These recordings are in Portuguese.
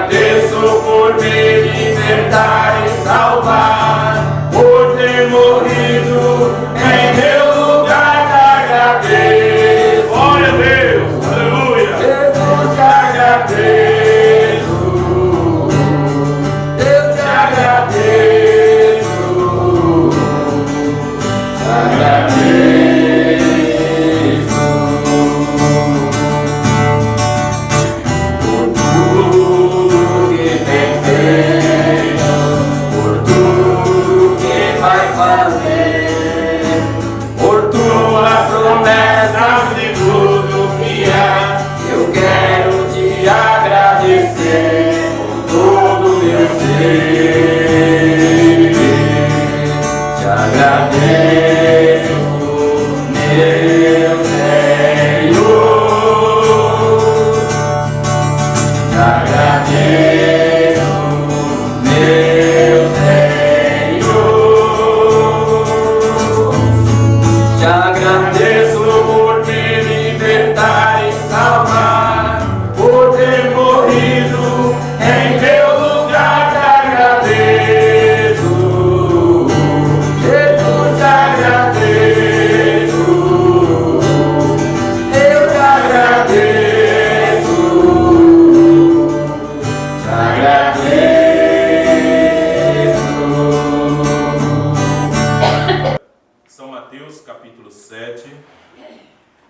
agradeço por me libertar e salvar, por ter morrido em meu lugar. Te agradeço. Glória a Deus, aleluia. Jesus, te agradeço. Eu te agradeço. Te agradeço.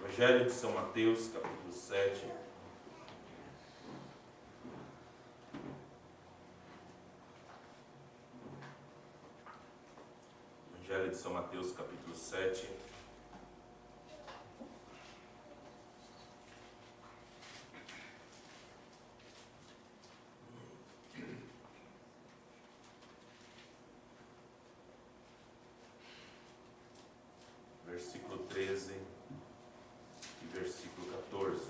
Evangelho de São Mateus, capítulo 7. Evangelho de São Mateus, capítulo 7. Versículo 13 e versículo 14.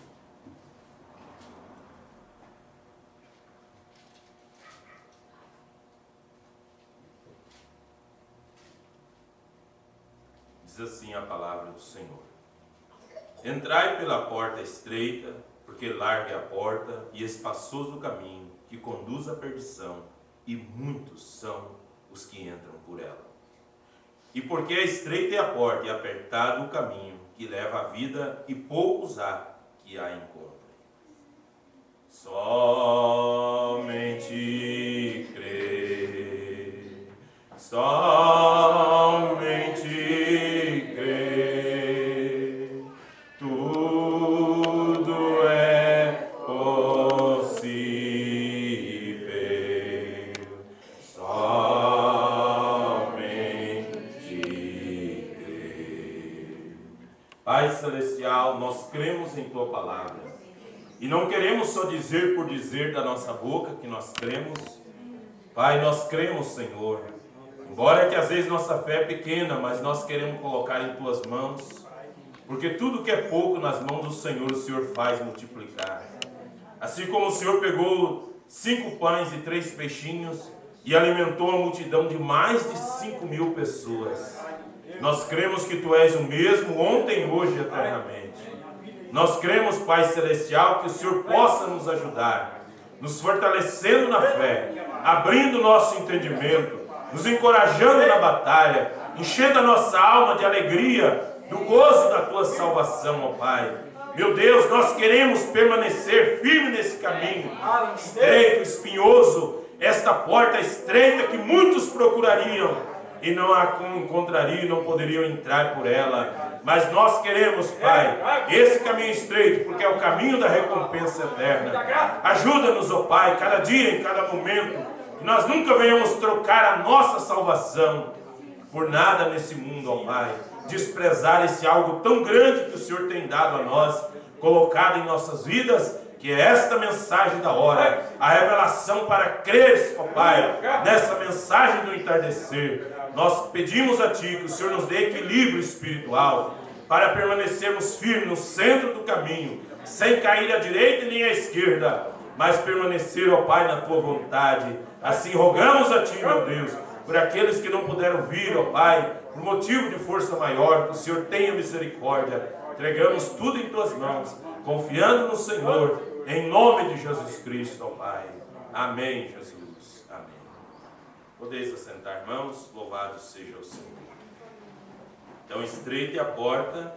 Diz assim a palavra do Senhor: Entrai pela porta estreita, porque larga é a porta e espaçoso o caminho que conduz à perdição, e muitos são os que entram por ela. E porque é estreita é a porta e apertado o caminho que leva à vida, e poucos há que a encontrem. Somente crê, somente crê, tudo é possível. Pai Celestial, nós cremos em Tua Palavra e não queremos só dizer por dizer da nossa boca que nós cremos. Pai, nós cremos, Senhor, embora que às vezes nossa fé é pequena, mas nós queremos colocar em Tuas mãos, porque tudo que é pouco nas mãos do Senhor, o Senhor faz multiplicar. Assim como o Senhor pegou 5 pães e 3 peixinhos e alimentou a multidão de mais de 5.000 pessoas. Nós cremos que Tu és o mesmo ontem, hoje e eternamente. Nós cremos, Pai Celestial, que o Senhor possa nos ajudar, nos fortalecendo na fé, abrindo o nosso entendimento, nos encorajando na batalha, enchendo a nossa alma de alegria, do gozo da Tua salvação, ó Pai. Meu Deus, nós queremos permanecer firme nesse caminho estreito, espinhoso, esta porta estreita que muitos procurariam e não a encontrariam, não poderiam entrar por ela. Mas nós queremos, Pai, esse caminho estreito, porque é o caminho da recompensa eterna. Ajuda-nos, ó Pai, cada dia, em cada momento, que nós nunca venhamos trocar a nossa salvação por nada nesse mundo, ó Pai. Desprezar esse algo tão grande que o Senhor tem dado a nós, colocado em nossas vidas, que é esta mensagem da hora, a revelação para crer, ó Pai, nessa mensagem do entardecer. Nós pedimos a Ti que o Senhor nos dê equilíbrio espiritual, para permanecermos firmes no centro do caminho, sem cair à direita nem à esquerda, mas permanecer, ó Pai, na Tua vontade. Assim rogamos a Ti, meu Deus, por aqueles que não puderam vir, ó Pai, por motivo de força maior, que o Senhor tenha misericórdia. Entregamos tudo em Tuas mãos, confiando no Senhor, em nome de Jesus Cristo, ó Pai. Amém, Jesus. Amém. Podeis assentar, irmãos, louvado seja o Senhor. Então, estreita é a porta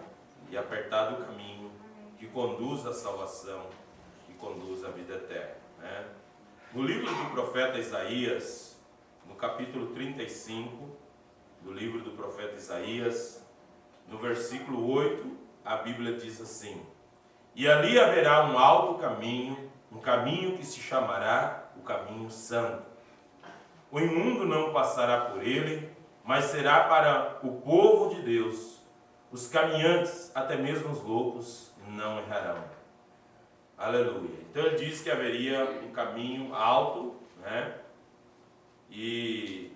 e apertado o caminho que conduz à salvação, que conduz à vida eterna, né? No livro do profeta Isaías, no capítulo 35, do livro do profeta Isaías, no versículo 8, a Bíblia diz assim: e ali haverá um alto caminho, um caminho que se chamará o caminho santo. O imundo não passará por ele, mas será para o povo de Deus. Os caminhantes, até mesmo os loucos, não errarão. Aleluia. Então ele diz que haveria um caminho alto, né? E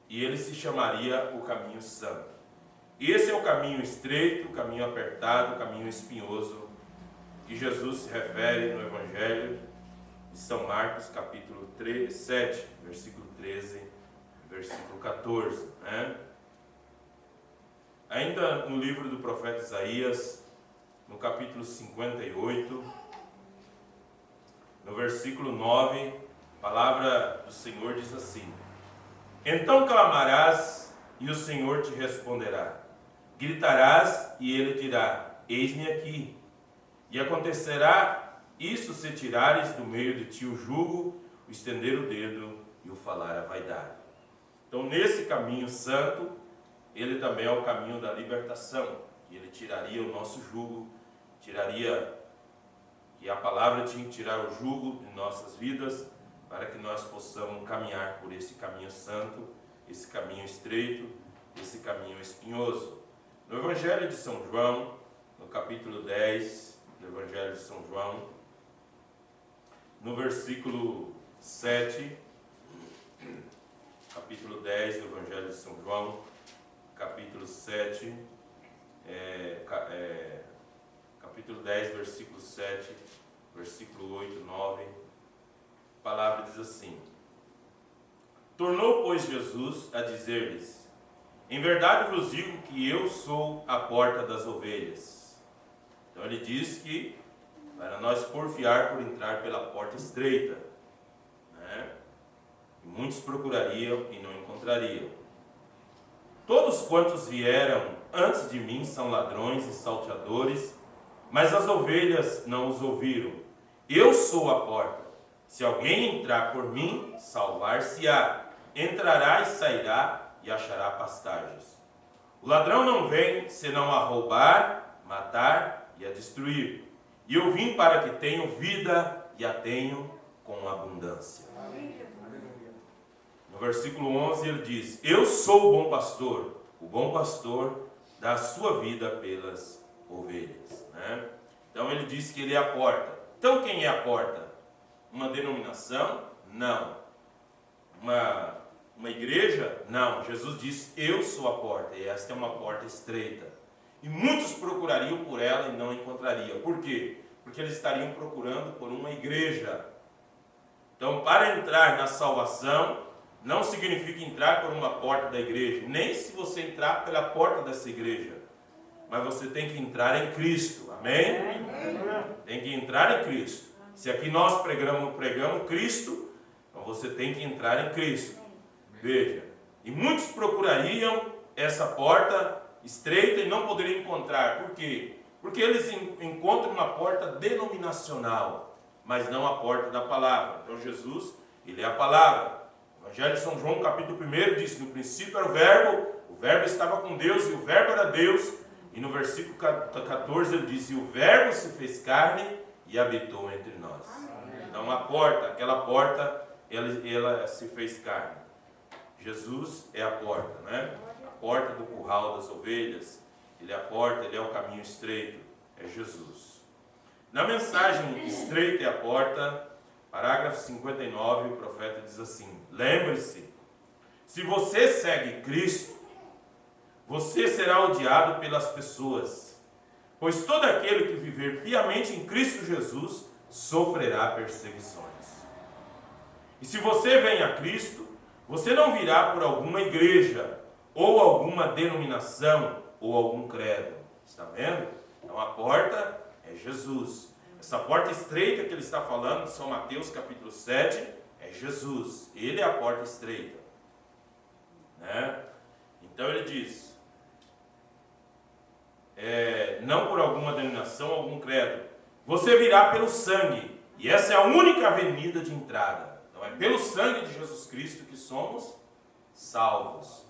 ele se chamaria o caminho santo. Esse é o caminho estreito, o caminho apertado, o caminho espinhoso, que Jesus se refere no Evangelho de São Marcos, capítulo 7, versículo 13, versículo 14, né? Ainda no livro do profeta Isaías, no capítulo 58, no versículo 9, a palavra do Senhor diz assim: então clamarás e o Senhor te responderá. Gritarás e ele dirá: eis-me aqui. E acontecerá isso se tirares do meio de ti o jugo, o estender o dedo e o falar a vaidade. Então, nesse caminho santo, ele também é o caminho da libertação. Ele tiraria o nosso jugo, e a palavra tinha que tirar o jugo de nossas vidas, para que nós possamos caminhar por esse caminho santo, esse caminho estreito, esse caminho espinhoso. No Evangelho de São João, no capítulo 10 do Evangelho de São João, no versículo 7, capítulo 10 do Evangelho de São João, capítulo 7, capítulo 10, versículo 7, versículo 8, 9, a palavra diz assim: tornou, pois, Jesus a dizer-lhes: em verdade vos digo que eu sou a porta das ovelhas. Então ele diz que para nós porfiar por entrar pela porta estreita, né? E muitos procurariam e não encontrariam. Todos quantos vieram antes de mim são ladrões e salteadores, mas as ovelhas não os ouviram. Eu sou a porta. Se alguém entrar por mim, salvar-se-á. Entrará e sairá e achará pastagens. O ladrão não vem senão a roubar, matar e a destruir. E eu vim para que tenham vida e a tenham com abundância. No versículo 11 ele diz: eu sou o bom pastor dá a sua vida pelas ovelhas, né? Então ele diz que ele é a porta. Então quem é a porta? Uma denominação? Não. Uma igreja? Não. Jesus diz: eu sou a porta, e esta é uma porta estreita. E muitos procurariam por ela e não encontrariam. Por quê? Porque eles estariam procurando por uma igreja. Então, para entrar na salvação, não significa entrar por uma porta da igreja, nem se você entrar pela porta dessa igreja, mas você tem que entrar em Cristo, amém? Tem que entrar em Cristo. Se aqui nós pregamos Cristo, então você tem que entrar em Cristo. Veja, e muitos procurariam essa porta estreita e não poderiam encontrar. Por quê? Porque eles encontram uma porta denominacional, mas não a porta da palavra. Então Jesus, ele é a palavra. O Evangelho de São João, capítulo 1, diz: no princípio era o verbo estava com Deus, e o verbo era Deus. E no versículo 14 ele diz: e o verbo se fez carne e habitou entre nós. Então a porta, aquela porta, ela se fez carne. Jesus é a porta, né? A porta do curral das ovelhas. Ele é a porta, ele é o caminho estreito, é Jesus. Na mensagem Estreita é a Porta, parágrafo 59, o profeta diz assim: lembre-se, se você segue Cristo, você será odiado pelas pessoas, pois todo aquele que viver piamente em Cristo Jesus sofrerá perseguições. E se você vem a Cristo, você não virá por alguma igreja, ou alguma denominação, ou algum credo. Está vendo? Então a porta é Jesus. Essa porta estreita que ele está falando, São Mateus capítulo 7, Jesus. Ele é a porta estreita, né? Então ele diz, não por alguma denominação, algum credo. Você virá pelo sangue. E essa é a única avenida de entrada. Então é pelo sangue de Jesus Cristo que somos salvos,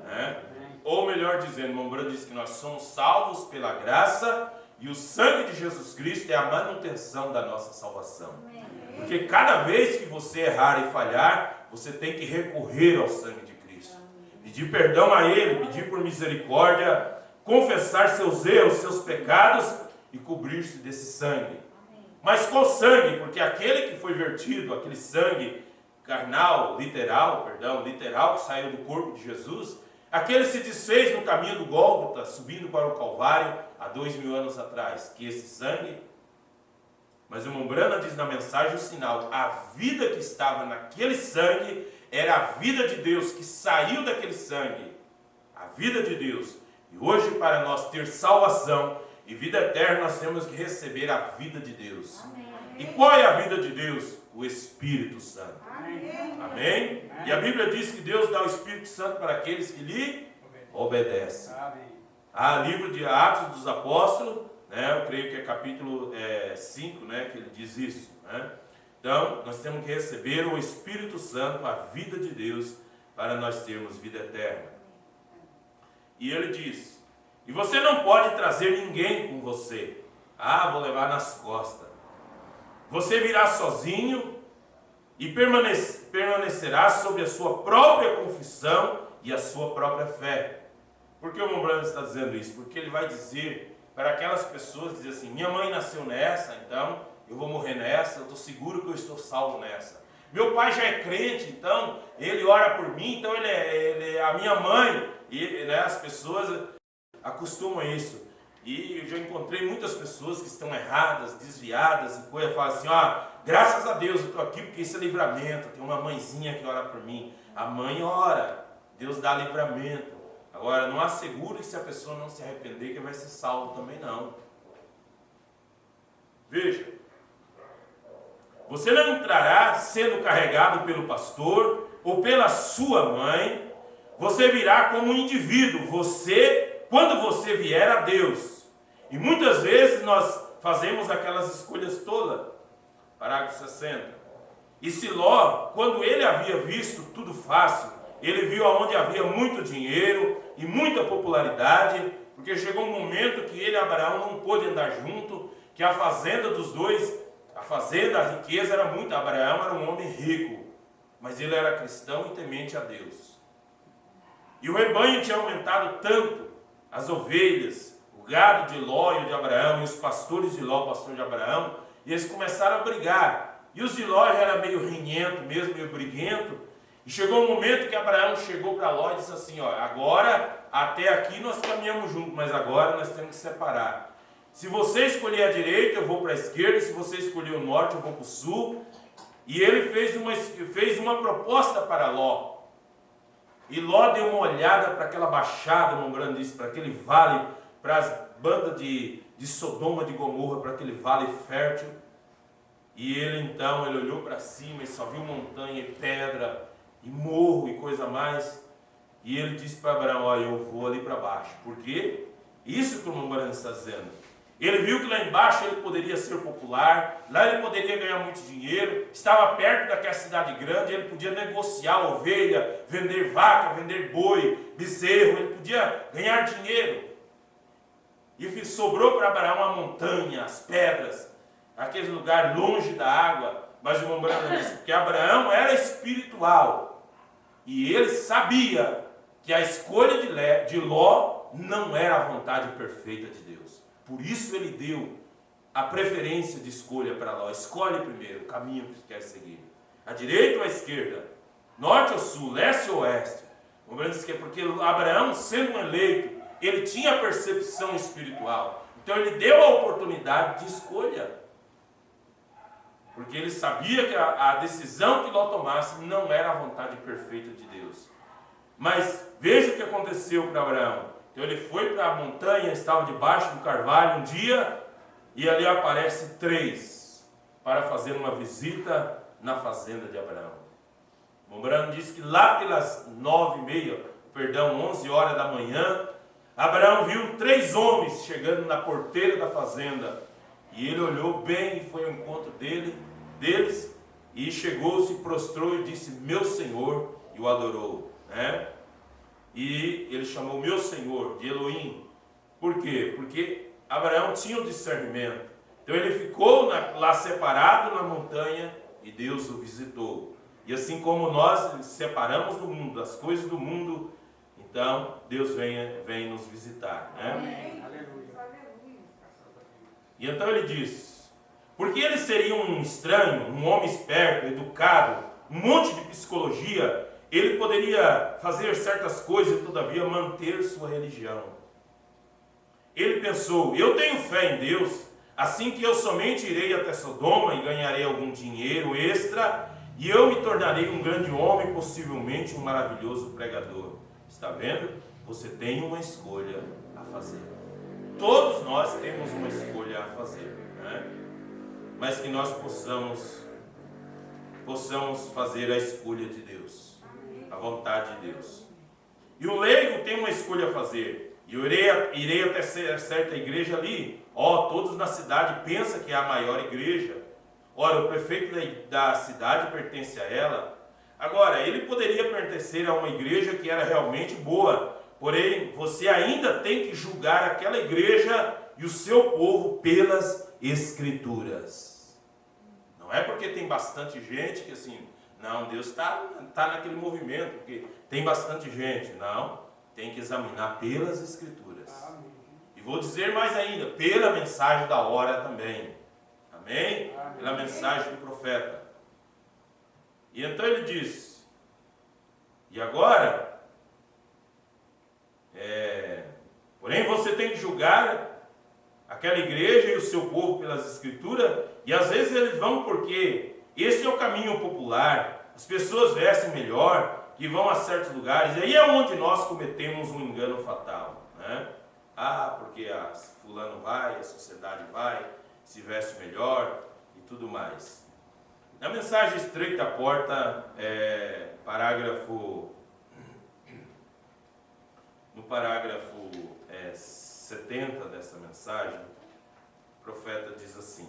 né? Ou melhor dizendo, irmão Branco diz que nós somos salvos pela graça, e o sangue de Jesus Cristo é a manutenção da nossa salvação. Porque cada vez que você errar e falhar, você tem que recorrer ao sangue de Cristo. Pedir perdão a Ele, pedir por misericórdia, confessar seus erros, seus pecados e cobrir-se desse sangue. Mas qual sangue? Porque aquele que foi vertido, aquele sangue carnal, literal que saiu do corpo de Jesus, aquele se desfez no caminho do Gólgota, subindo para o Calvário, há 2000 anos atrás, que esse sangue, mas o irmão Brana diz na mensagem o sinal, a vida que estava naquele sangue, era a vida de Deus, que saiu daquele sangue, a vida de Deus, e hoje para nós ter salvação e vida eterna, nós temos que receber a vida de Deus. Amém. E qual é a vida de Deus? O Espírito Santo. Amém. Amém? E a Bíblia diz que Deus dá o Espírito Santo para aqueles que lhe obedecem. Há livro de Atos dos Apóstolos, né? Eu creio que é capítulo 5, né? Que ele diz isso, né? Então, nós temos que receber o Espírito Santo, a vida de Deus, para nós termos vida eterna. E ele diz, e você não pode trazer ninguém com você. Ah, vou levar nas costas. Você virá sozinho e permanecerá sobre a sua própria confissão e a sua própria fé. Por que o irmão Branco está dizendo isso? Porque ele vai dizer para aquelas pessoas, dizer assim, minha mãe nasceu nessa, então eu vou morrer nessa, eu estou seguro que eu estou salvo nessa. Meu pai já é crente, então ele ora por mim, então ele é a minha mãe. E né, as pessoas acostumam a isso. E eu já encontrei muitas pessoas que estão erradas, desviadas e coisa, falam assim, graças a Deus eu estou aqui porque isso é livramento, tem uma mãezinha que ora por mim. A mãe ora, Deus dá livramento. Agora, não assegure se a pessoa não se arrepender que vai ser salvo também não. Veja, você não entrará sendo carregado pelo pastor ou pela sua mãe, você virá como um indivíduo, quando você vier a Deus. E muitas vezes nós fazemos aquelas escolhas tolas. Parágrafo 60. E Siló, quando ele havia visto tudo fácil, ele viu aonde havia muito dinheiro e muita popularidade, porque chegou um momento que ele e Abraão não pôde andar junto, que a fazenda dos dois, a riqueza era muito. Abraão era um homem rico, mas ele era cristão e temente a Deus. E o rebanho tinha aumentado tanto, as ovelhas, o gado de Ló e o de Abraão, e os pastores de Ló, o pastor de Abraão, e eles começaram a brigar. E os de Ló já era meio rinhento mesmo, meio briguento. E chegou um momento que Abraão chegou para Ló e disse assim, agora até aqui nós caminhamos juntos, mas agora nós temos que separar. Se você escolher a direita, eu vou para a esquerda, se você escolher o norte, eu vou para o sul. E ele fez uma proposta para Ló. E Ló deu uma olhada para aquela baixada, lembrando disso, para aquele vale, para as bandas de Sodoma, de Gomorra, para aquele vale fértil. E ele olhou para cima e só viu montanha e pedra, e morro e coisa mais. E ele disse para Abraão, eu vou ali para baixo. Por quê? Isso que o irmão Branco está dizendo. Ele viu que lá embaixo ele poderia ser popular, lá ele poderia ganhar muito dinheiro, estava perto daquela cidade grande, ele podia negociar ovelha, vender vaca, vender boi, bezerro, ele podia ganhar dinheiro. E sobrou para Abraão a montanha, as pedras, aquele lugar longe da água. Mas o irmão Branco disse que Abraão era espiritual e ele sabia que a escolha de Ló não era a vontade perfeita de Deus. Por isso ele deu a preferência de escolha para Ló. Escolhe primeiro o caminho que quer seguir. A direita ou a esquerda? Norte ou sul? Leste ou oeste? O Branco diz que é porque Abraão, sendo um eleito, ele tinha percepção espiritual. Então ele deu a oportunidade de escolha. Porque ele sabia que a decisão que Ló tomasse não era a vontade perfeita de Deus. Mas veja o que aconteceu para Abraão. Então ele foi para a montanha, estava debaixo do carvalho um dia, e ali aparece 3 para fazer uma visita na fazenda de Abraão. Mombrano diz que lá pelas 11 horas da manhã, Abraão viu 3 homens chegando na porteira da fazenda. E ele olhou bem e foi ao encontro deles, e chegou-se, prostrou e disse: meu Senhor, e o adorou, né? E ele chamou meu Senhor de Elohim. Por quê? Porque Abraão tinha o discernimento. Então ele ficou lá separado na montanha e Deus o visitou. E assim como nós nos separamos do mundo, das coisas do mundo, então Deus vem nos visitar, né? E então ele diz: porque ele seria um estranho, um homem esperto, educado, um monte de psicologia, ele poderia fazer certas coisas e todavia manter sua religião. Ele pensou: eu tenho fé em Deus, assim que eu somente irei até Sodoma e ganharei algum dinheiro extra, e eu me tornarei um grande homem, possivelmente um maravilhoso pregador. Está vendo? Você tem uma escolha a fazer. Todos nós temos uma escolha a fazer, né? Mas que nós possamos fazer a escolha de Deus, a vontade de Deus. E o leigo tem uma escolha a fazer. E eu irei até certa igreja ali. Todos na cidade pensam que é a maior igreja. Ora, o prefeito da cidade pertence a ela. Agora, ele poderia pertencer a uma igreja que era realmente boa. Porém, você ainda tem que julgar aquela igreja e o seu povo pelas Escrituras. Não é porque tem bastante gente que assim, não, Deus está naquele movimento, porque tem bastante gente. Não, tem que examinar pelas Escrituras. E vou dizer mais ainda, pela mensagem da hora também. Amém? Pela mensagem do profeta. E então ele diz: e agora, porém você tem que julgar aquela igreja e o seu povo pelas Escrituras, e às vezes eles vão porque esse é o caminho popular, as pessoas vestem melhor, que vão a certos lugares, e aí é onde nós cometemos um engano fatal, né? Porque fulano vai, a sociedade vai, se veste melhor e tudo mais. Na mensagem Estreita a Porta, no parágrafo 70 dessa mensagem, o profeta diz assim: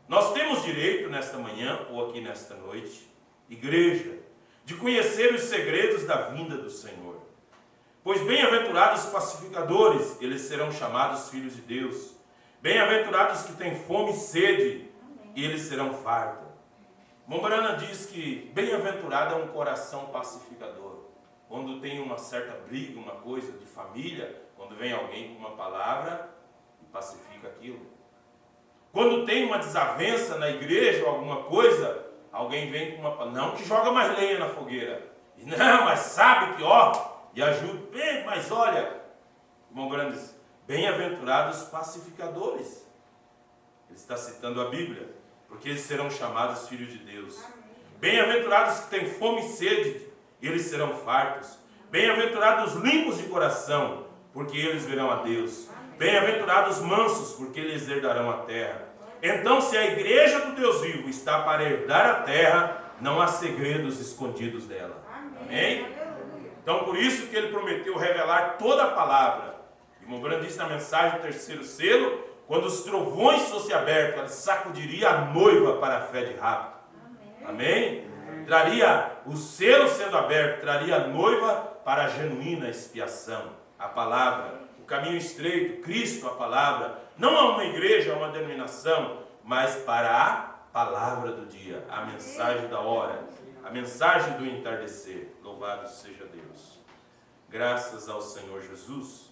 nós temos direito nesta manhã, ou aqui nesta noite, igreja, de conhecer os segredos da vinda do Senhor. Pois bem-aventurados os pacificadores, eles serão chamados filhos de Deus. Bem-aventurados que têm fome e sede, eles serão fartos. Mombrana diz que bem-aventurado é um coração pacificador. Quando tem uma certa briga, uma coisa de família, quando vem alguém com uma palavra e pacifica aquilo. Quando tem uma desavença na igreja ou alguma coisa, alguém vem com uma palavra, não que joga mais lenha na fogueira, não, mas sabe que e ajuda, mas olha, irmão Grande diz, bem-aventurados pacificadores. Ele está citando a Bíblia, porque eles serão chamados filhos de Deus. Bem-aventurados que têm fome e sede, eles serão fartos. Bem-aventurados limpos de coração, porque eles verão a Deus. Bem-aventurados mansos, porque eles herdarão a terra. Então, se a igreja do Deus vivo está para herdar a terra, não há segredos escondidos dela. Amém? Então, por isso que ele prometeu revelar toda a palavra. E Mombrana disse na mensagem do terceiro selo, quando os trovões fossem abertos, ele sacudiria a noiva para a fé de rapto. Amém? Traria o selo sendo aberto, traria a noiva para a genuína expiação. A palavra, o caminho estreito, Cristo, a palavra, não a uma igreja, a uma denominação, mas para a palavra do dia, a mensagem da hora, a mensagem do entardecer. Louvado seja Deus. Graças ao Senhor Jesus.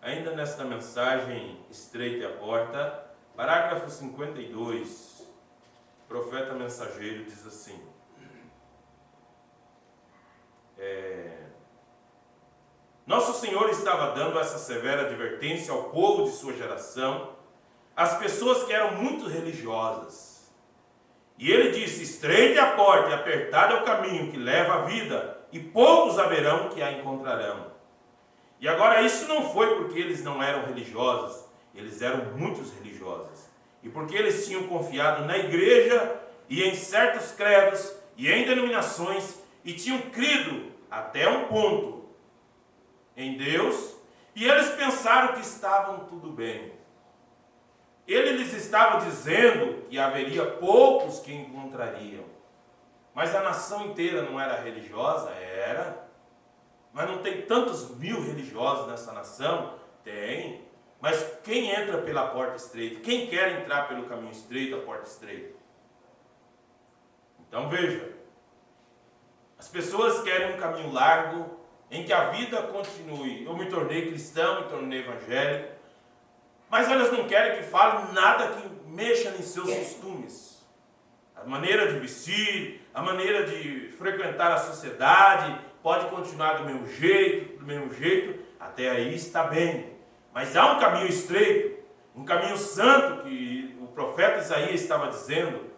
Ainda nesta mensagem Estreita a Porta, parágrafo 52, o profeta mensageiro diz assim: Nosso Senhor estava dando essa severa advertência ao povo de sua geração, às pessoas que eram muito religiosas. E ele disse: estreita é a porta e apertado é o caminho que leva à vida, e poucos haverão que a encontrarão. E agora isso não foi porque eles não eram religiosos, eles eram muitos religiosos. e porque eles tinham confiado na igreja e em certos credos e em denominações, e tinham crido até um ponto em Deus, e eles pensaram que estavam tudo bem. Ele lhes estava dizendo que haveria poucos que encontrariam. Mas a nação inteira não era religiosa? Era. Mas não tem tantos mil religiosos nessa nação? Tem. Mas quem entra pela porta estreita? Quem quer entrar pelo caminho estreito, a porta estreita? Então veja, as pessoas querem um caminho largo, em que a vida continue. Eu me tornei cristão, me tornei evangélico, mas elas não querem que fale nada que mexa em seus costumes. A maneira de vestir, a maneira de frequentar a sociedade, pode continuar do mesmo jeito, até aí está bem. Mas há um caminho estreito, um caminho santo, que o profeta Isaías estava dizendo,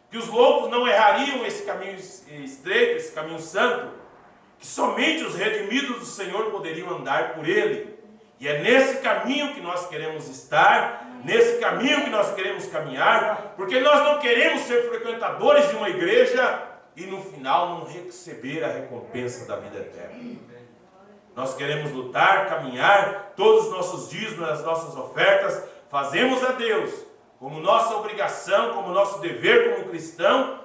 que os loucos não errariam esse caminho estreito, esse caminho santo, que somente os redimidos do Senhor poderiam andar por ele. E é nesse caminho que nós queremos estar, nesse caminho que nós queremos caminhar, porque nós não queremos ser frequentadores de uma igreja e no final não receber a recompensa da vida eterna. Nós queremos lutar, caminhar, todos os nossos dízimos, as nossas ofertas, fazemos a Deus como nossa obrigação, como nosso dever como cristão,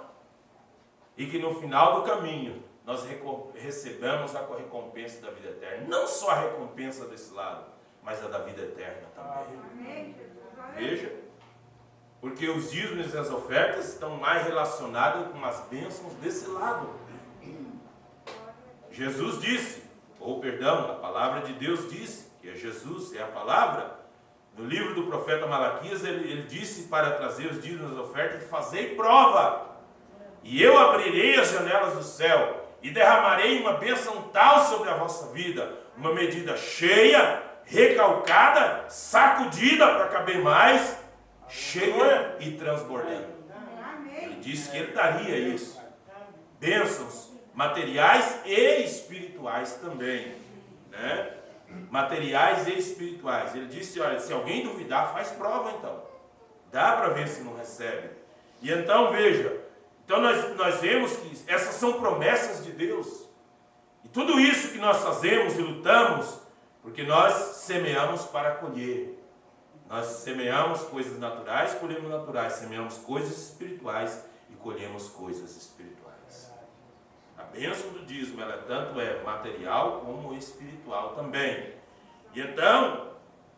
e que no final do caminho nós recebamos a recompensa da vida eterna. Não só a recompensa desse lado, mas a da vida eterna também. Veja, porque os dízimos e as ofertas estão mais relacionados com as bênçãos desse lado. Jesus disse, a palavra de Deus disse, que é Jesus, é a palavra. No livro do profeta Malaquias, ele disse para trazer os dízimos e as ofertas, fazei prova, e eu abrirei as janelas do céu, e derramarei uma bênção tal sobre a vossa vida, uma medida cheia, recalcada, sacudida para caber mais, cheia e transbordando. Ele disse que ele daria isso. Bênçãos materiais e espirituais também, né? Materiais e espirituais. Ele disse, olha, se alguém duvidar, faz prova então. Dá para ver se não recebe. E então, veja, então nós vemos que essas são promessas de Deus. E tudo isso que nós fazemos e lutamos, porque nós semeamos para colher. Nós semeamos coisas naturais, colhemos naturais. Semeamos coisas espirituais e colhemos coisas espirituais. A bênção do dízimo, ela tanto é material como espiritual também. E então,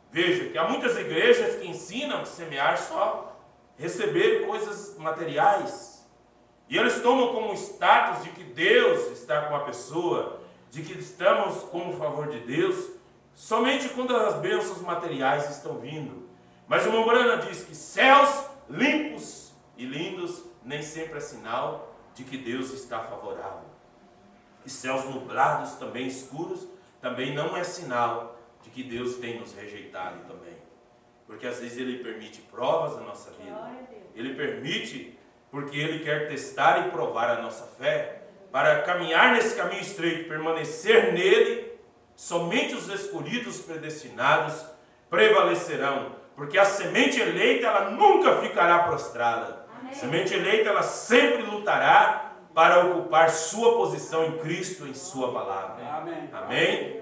veja que há muitas igrejas que ensinam a semear só, receber coisas materiais. E eles tomam como status de que Deus está com a pessoa, de que estamos com o favor de Deus, somente quando as bênçãos materiais estão vindo. Mas o Mombrana diz que céus limpos e lindos nem sempre é sinal de que Deus está favorável. E céus nublados, também escuros, também não é sinal de que Deus tem nos rejeitado também. Porque às vezes Ele permite provas na nossa vida. Ele permite porque Ele quer testar e provar a nossa fé. Para caminhar nesse caminho estreito, permanecer nele, somente os escolhidos predestinados prevalecerão. Porque a semente eleita, ela nunca ficará prostrada. A semente eleita, ela sempre lutará para ocupar sua posição em Cristo, em sua palavra. Amém? Amém?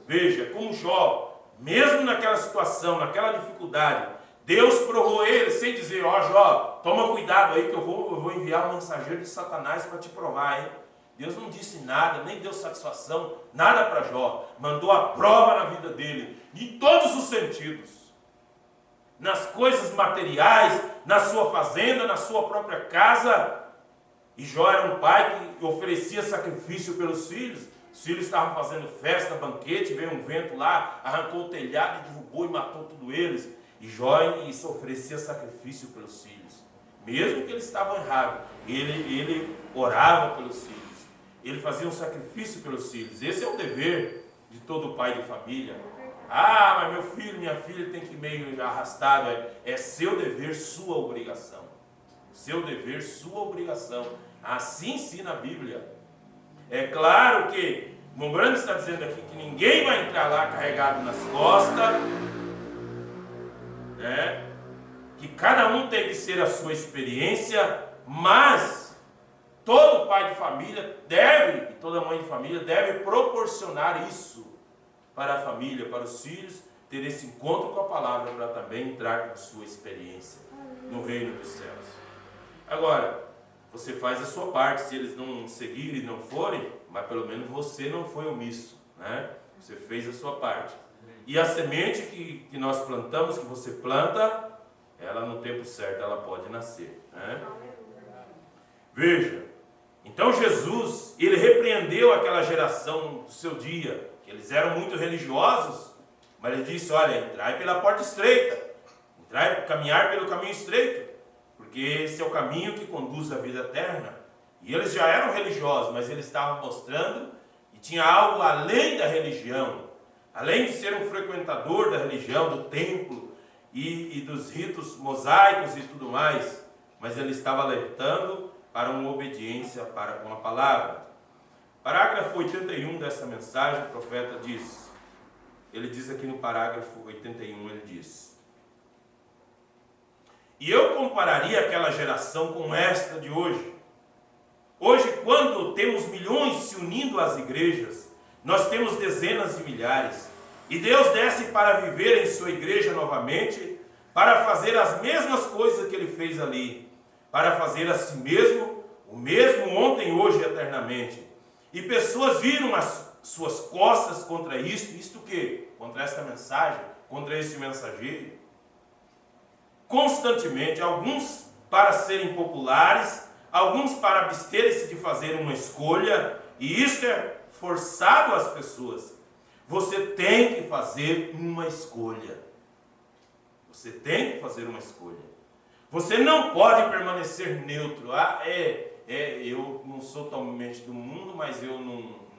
Veja, como Jó, mesmo naquela situação, naquela dificuldade, Deus provou ele sem dizer, ó Jó, toma cuidado aí que eu vou enviar um mensageiro de Satanás para te provar, hein? Deus não disse nada, nem deu satisfação, nada para Jó. Mandou a prova na vida dele, em todos os sentidos. Nas coisas materiais, na sua fazenda, na sua própria casa. E Jó era um pai que oferecia sacrifício pelos filhos. Os filhos estavam fazendo festa, banquete, veio um vento lá, arrancou o telhado, derrubou e matou todos eles. E Jó oferecia sacrifício pelos filhos. Mesmo que eles estavam errados, ele orava pelos filhos. Ele fazia um sacrifício pelos filhos. Esse é o dever de todo pai de família. Ah, mas meu filho, minha filha tem que ir meio arrastado. É seu dever, sua obrigação. Seu dever, sua obrigação. Assim ensina a Bíblia. É claro que Mombrana está dizendo aqui que ninguém vai entrar lá carregado nas costas, né? que cada um tem que ser a sua experiência, mas todo pai de família deve, e toda mãe de família deve proporcionar isso para a família, para os filhos, ter esse encontro com a palavra para também entrar com a sua experiência no reino dos céus. Agora, você faz a sua parte, se eles não seguirem e não forem, mas pelo menos você não foi omisso, né? Você fez a sua parte. E a semente que nós plantamos, que você planta, ela no tempo certo, ela pode nascer, né? Veja, então Jesus, ele repreendeu aquela geração do seu dia, que eles eram muito religiosos, mas ele disse, olha, entrai pela porta estreita, caminhar pelo caminho estreito, porque esse é o caminho que conduz à vida eterna. E eles já eram religiosos, mas eles estavam mostrando que tinha algo além da religião, além de ser um frequentador da religião, do templo e dos ritos mosaicos e tudo mais, mas ele estava alertando para uma obediência para com a palavra. Parágrafo 81 dessa mensagem, o profeta diz, ele diz aqui no parágrafo 81, ele diz: e eu compararia aquela geração com esta de hoje. Hoje, quando temos milhões se unindo às igrejas, nós temos dezenas de milhares, e Deus desce para viver em sua igreja novamente, para fazer as mesmas coisas que ele fez ali, para fazer a si mesmo, o mesmo ontem, hoje e eternamente. E pessoas viram as suas costas contra isto o quê? Contra esta mensagem, contra este mensageiro. Constantemente, alguns para serem populares, alguns para absterem-se de fazer uma escolha, e isso é forçado às pessoas. Você tem que fazer uma escolha. Você tem que fazer uma escolha. Você não pode permanecer neutro. Eu não sou totalmente do mundo, mas eu não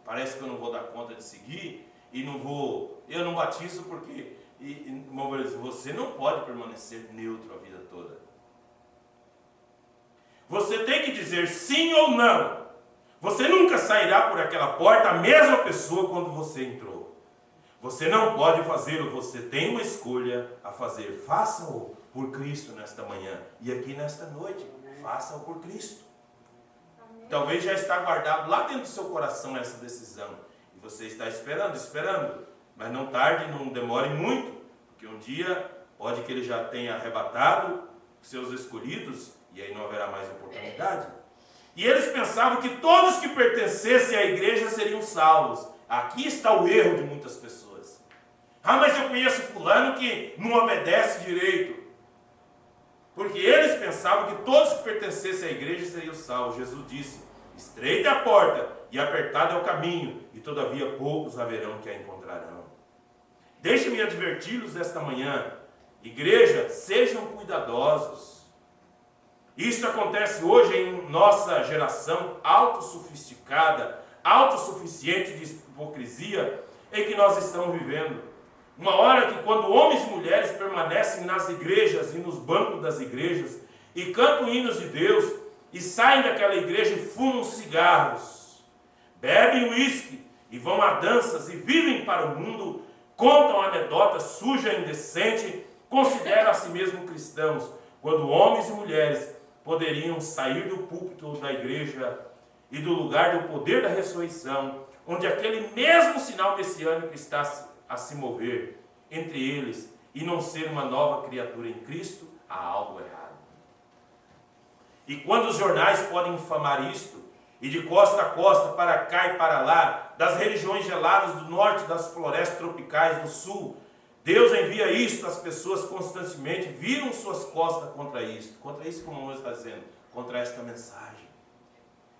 parece que eu não vou dar conta de seguir, e eu não batizo porque... você não pode permanecer neutro a vida toda. Você tem que dizer sim ou não. Você nunca sairá por aquela porta a mesma pessoa quando você entrou. Você não pode fazê-lo, você tem uma escolha a fazer. Faça-o por Cristo nesta manhã e aqui nesta noite. Faça-o por Cristo. Talvez já está guardado lá dentro do seu coração essa decisão. E você está esperando. Mas não tarde, não demore muito, porque um dia pode que ele já tenha arrebatado seus escolhidos e aí não haverá mais oportunidade. E eles pensavam que todos que pertencessem à igreja seriam salvos. Aqui está o erro de muitas pessoas. Mas eu conheço fulano que não obedece direito. Porque eles pensavam que todos que pertencessem à igreja seriam salvos. Jesus disse, estreita é a porta e apertado é o caminho, e todavia poucos haverão que a encontrarão. Deixe-me adverti-los esta manhã, igreja, sejam cuidadosos. Isso acontece hoje em nossa geração autossofisticada, autossuficiente de hipocrisia em que nós estamos vivendo. Uma hora que quando homens e mulheres permanecem nas igrejas e nos bancos das igrejas e cantam hinos de Deus e saem daquela igreja e fumam cigarros, bebem uísque e vão a danças e vivem para o mundo, contam anedotas sujas e indecentes, consideram a si mesmos cristãos, quando homens e mulheres poderiam sair do púlpito da igreja e do lugar do poder da ressurreição, onde aquele mesmo sinal messiânico está a se mover entre eles e não ser uma nova criatura em Cristo, há algo errado. E quando os jornais podem infamar isto, e de costa a costa, para cá e para lá, das regiões geladas do norte, das florestas tropicais do sul, Deus envia isto, as pessoas constantemente viram suas costas contra isto, como o irmão está dizendo, contra esta mensagem.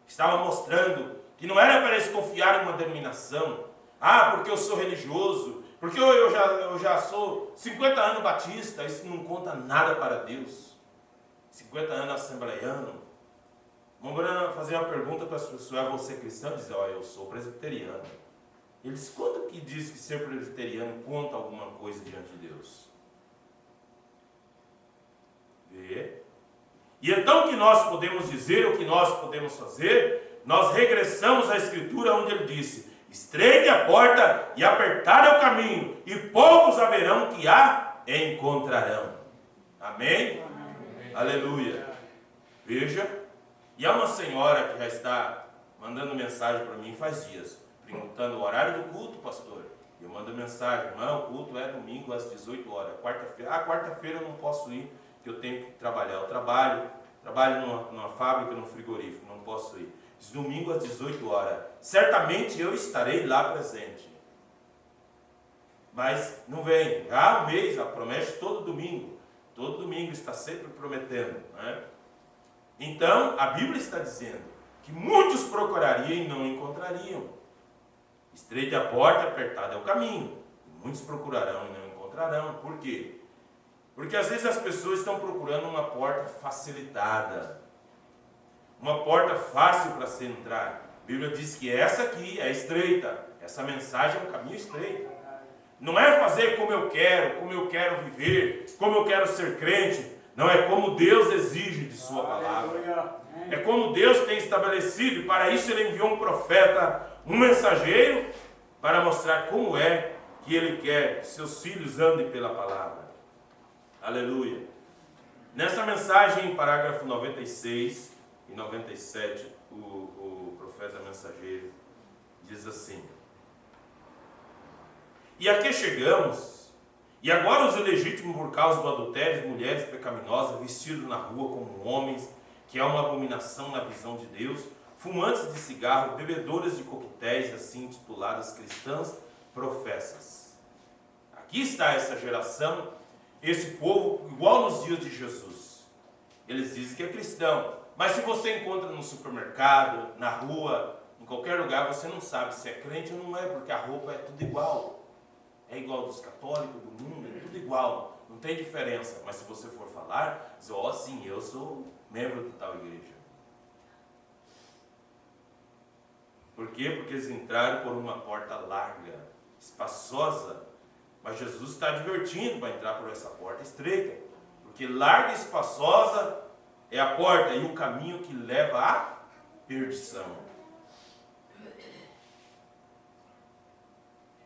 Estava mostrando que não era para eles confiar em uma denominação, porque eu sou religioso, porque eu já sou 50 anos batista, isso não conta nada para Deus. 50 anos assembleiano. Vamos fazer uma pergunta para as pessoas, você cristão? Dizer, eu sou presbiteriano. Eles, quando que diz que ser presbiteriano conta alguma coisa diante de Deus? Vê? E então o que nós podemos dizer, o que nós podemos fazer, nós regressamos à Escritura onde ele disse, estreite a porta e apertado é o caminho, e poucos haverão que a encontrarão. Amém? Aleluia. Veja, e há uma senhora que já está mandando mensagem para mim faz dias, perguntando o horário do culto, pastor. Eu mando mensagem: irmão, o culto é domingo às 18 horas. Quarta-feira, quarta-feira eu não posso ir, que eu tenho que trabalhar. Eu trabalho numa fábrica, num frigorífico, não posso ir. Diz domingo às 18 horas. Certamente eu estarei lá presente. Mas não vem. Já há um mês, ela promete todo domingo. Todo domingo está sempre prometendo, né? Então, a Bíblia está dizendo que muitos procurariam e não encontrariam. Estreita é a porta, apertada é o caminho. Muitos procurarão e não encontrarão. Por quê? Porque às vezes as pessoas estão procurando uma porta facilitada. Uma porta fácil para se entrar. A Bíblia diz que essa aqui é estreita. Essa mensagem é um caminho estreito. Não é fazer como eu quero viver, como eu quero ser crente. Não, é como Deus exige de sua palavra. É como Deus tem estabelecido, e para isso Ele enviou um profeta, um mensageiro, para mostrar como é que Ele quer que seus filhos andem pela palavra. Aleluia. Nessa mensagem, em parágrafo 96 e 97, o profeta mensageiro diz assim: e aqui chegamos, e agora os ilegítimos por causa do adultério, mulheres pecaminosas, vestidos na rua como homens, que é uma abominação na visão de Deus, fumantes de cigarro, bebedoras de coquetéis, assim intituladas cristãs professas. Aqui está essa geração, esse povo, igual nos dias de Jesus. Eles dizem que é cristão, mas se você encontra no supermercado, na rua, em qualquer lugar, você não sabe se é crente ou não é, porque a roupa é tudo igual. É igual dos católicos, do mundo, é tudo igual, não tem diferença. Mas se você for falar, diz: ó, sim, eu sou membro de tal igreja. Por quê? Porque eles entraram por uma porta larga, espaçosa. Mas Jesus está advertindo para entrar por essa porta estreita. Porque larga e espaçosa é a porta e o caminho que leva à perdição.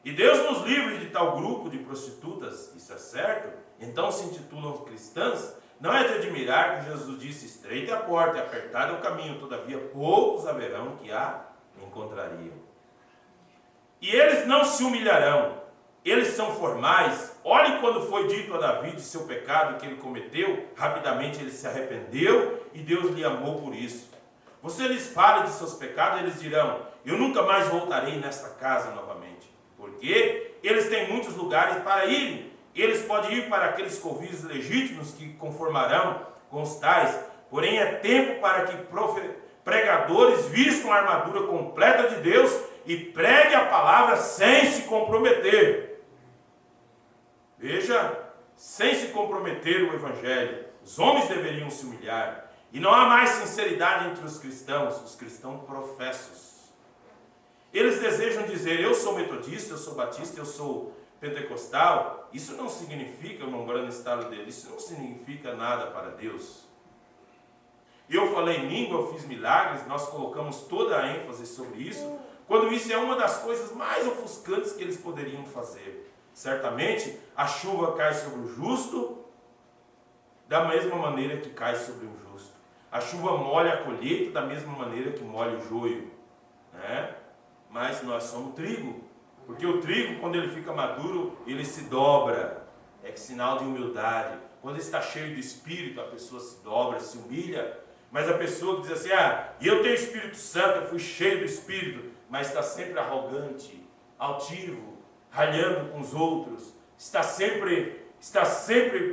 E Deus nos livre de tal grupo de prostitutas, isso é certo, então se intitulam cristãs. Não é de admirar que Jesus disse: estreita é a porta e apertado é o caminho, todavia poucos haverão que a encontrariam. E eles não se humilharão, eles são formais. Olhe quando foi dito a Davi de seu pecado que ele cometeu, rapidamente ele se arrependeu e Deus lhe amou por isso. Você lhes fala de seus pecados, eles dirão: eu nunca mais voltarei nesta casa novamente. Porque eles têm muitos lugares para irem. Eles podem ir para aqueles covis legítimos que conformarão com os tais. Porém é tempo para que pregadores vistam a armadura completa de Deus e pregue a palavra sem se comprometer. Veja, sem se comprometer o evangelho. Os homens deveriam se humilhar. E não há mais sinceridade entre os cristãos professos. Eles desejam dizer: eu sou metodista, eu sou batista, eu sou pentecostal. Isso não significa, irmão Brano estalo dele, isso não significa nada para Deus. Eu falei em língua, eu fiz milagres, nós colocamos toda a ênfase sobre isso, quando isso é uma das coisas mais ofuscantes que eles poderiam fazer. Certamente, a chuva cai sobre o justo da mesma maneira que cai sobre o injusto. A chuva molha a colheita da mesma maneira que molha o joio, né? Mas nós somos trigo, porque o trigo, quando ele fica maduro, ele se dobra, é sinal de humildade. Quando ele está cheio de espírito, a pessoa se dobra, se humilha. Mas a pessoa que diz assim: eu tenho Espírito Santo, eu fui cheio do Espírito, mas está sempre arrogante, altivo, ralhando com os outros, está sempre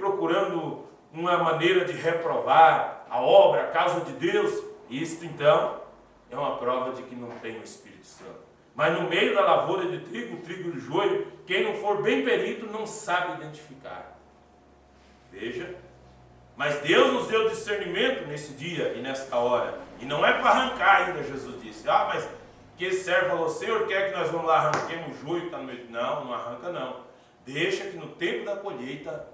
procurando uma maneira de reprovar a obra, a causa de Deus. Isto então é uma prova de que não tem o Espírito Santo. Mas no meio da lavoura de trigo, trigo de joio, quem não for bem perito não sabe identificar. Veja, mas Deus nos deu discernimento nesse dia e nesta hora. E não é para arrancar ainda, Jesus disse: mas que esse servo falou: Senhor, quer que nós vamos lá arranquemos o joio que está no meio? Não, não arranca não. Deixa que no tempo da colheita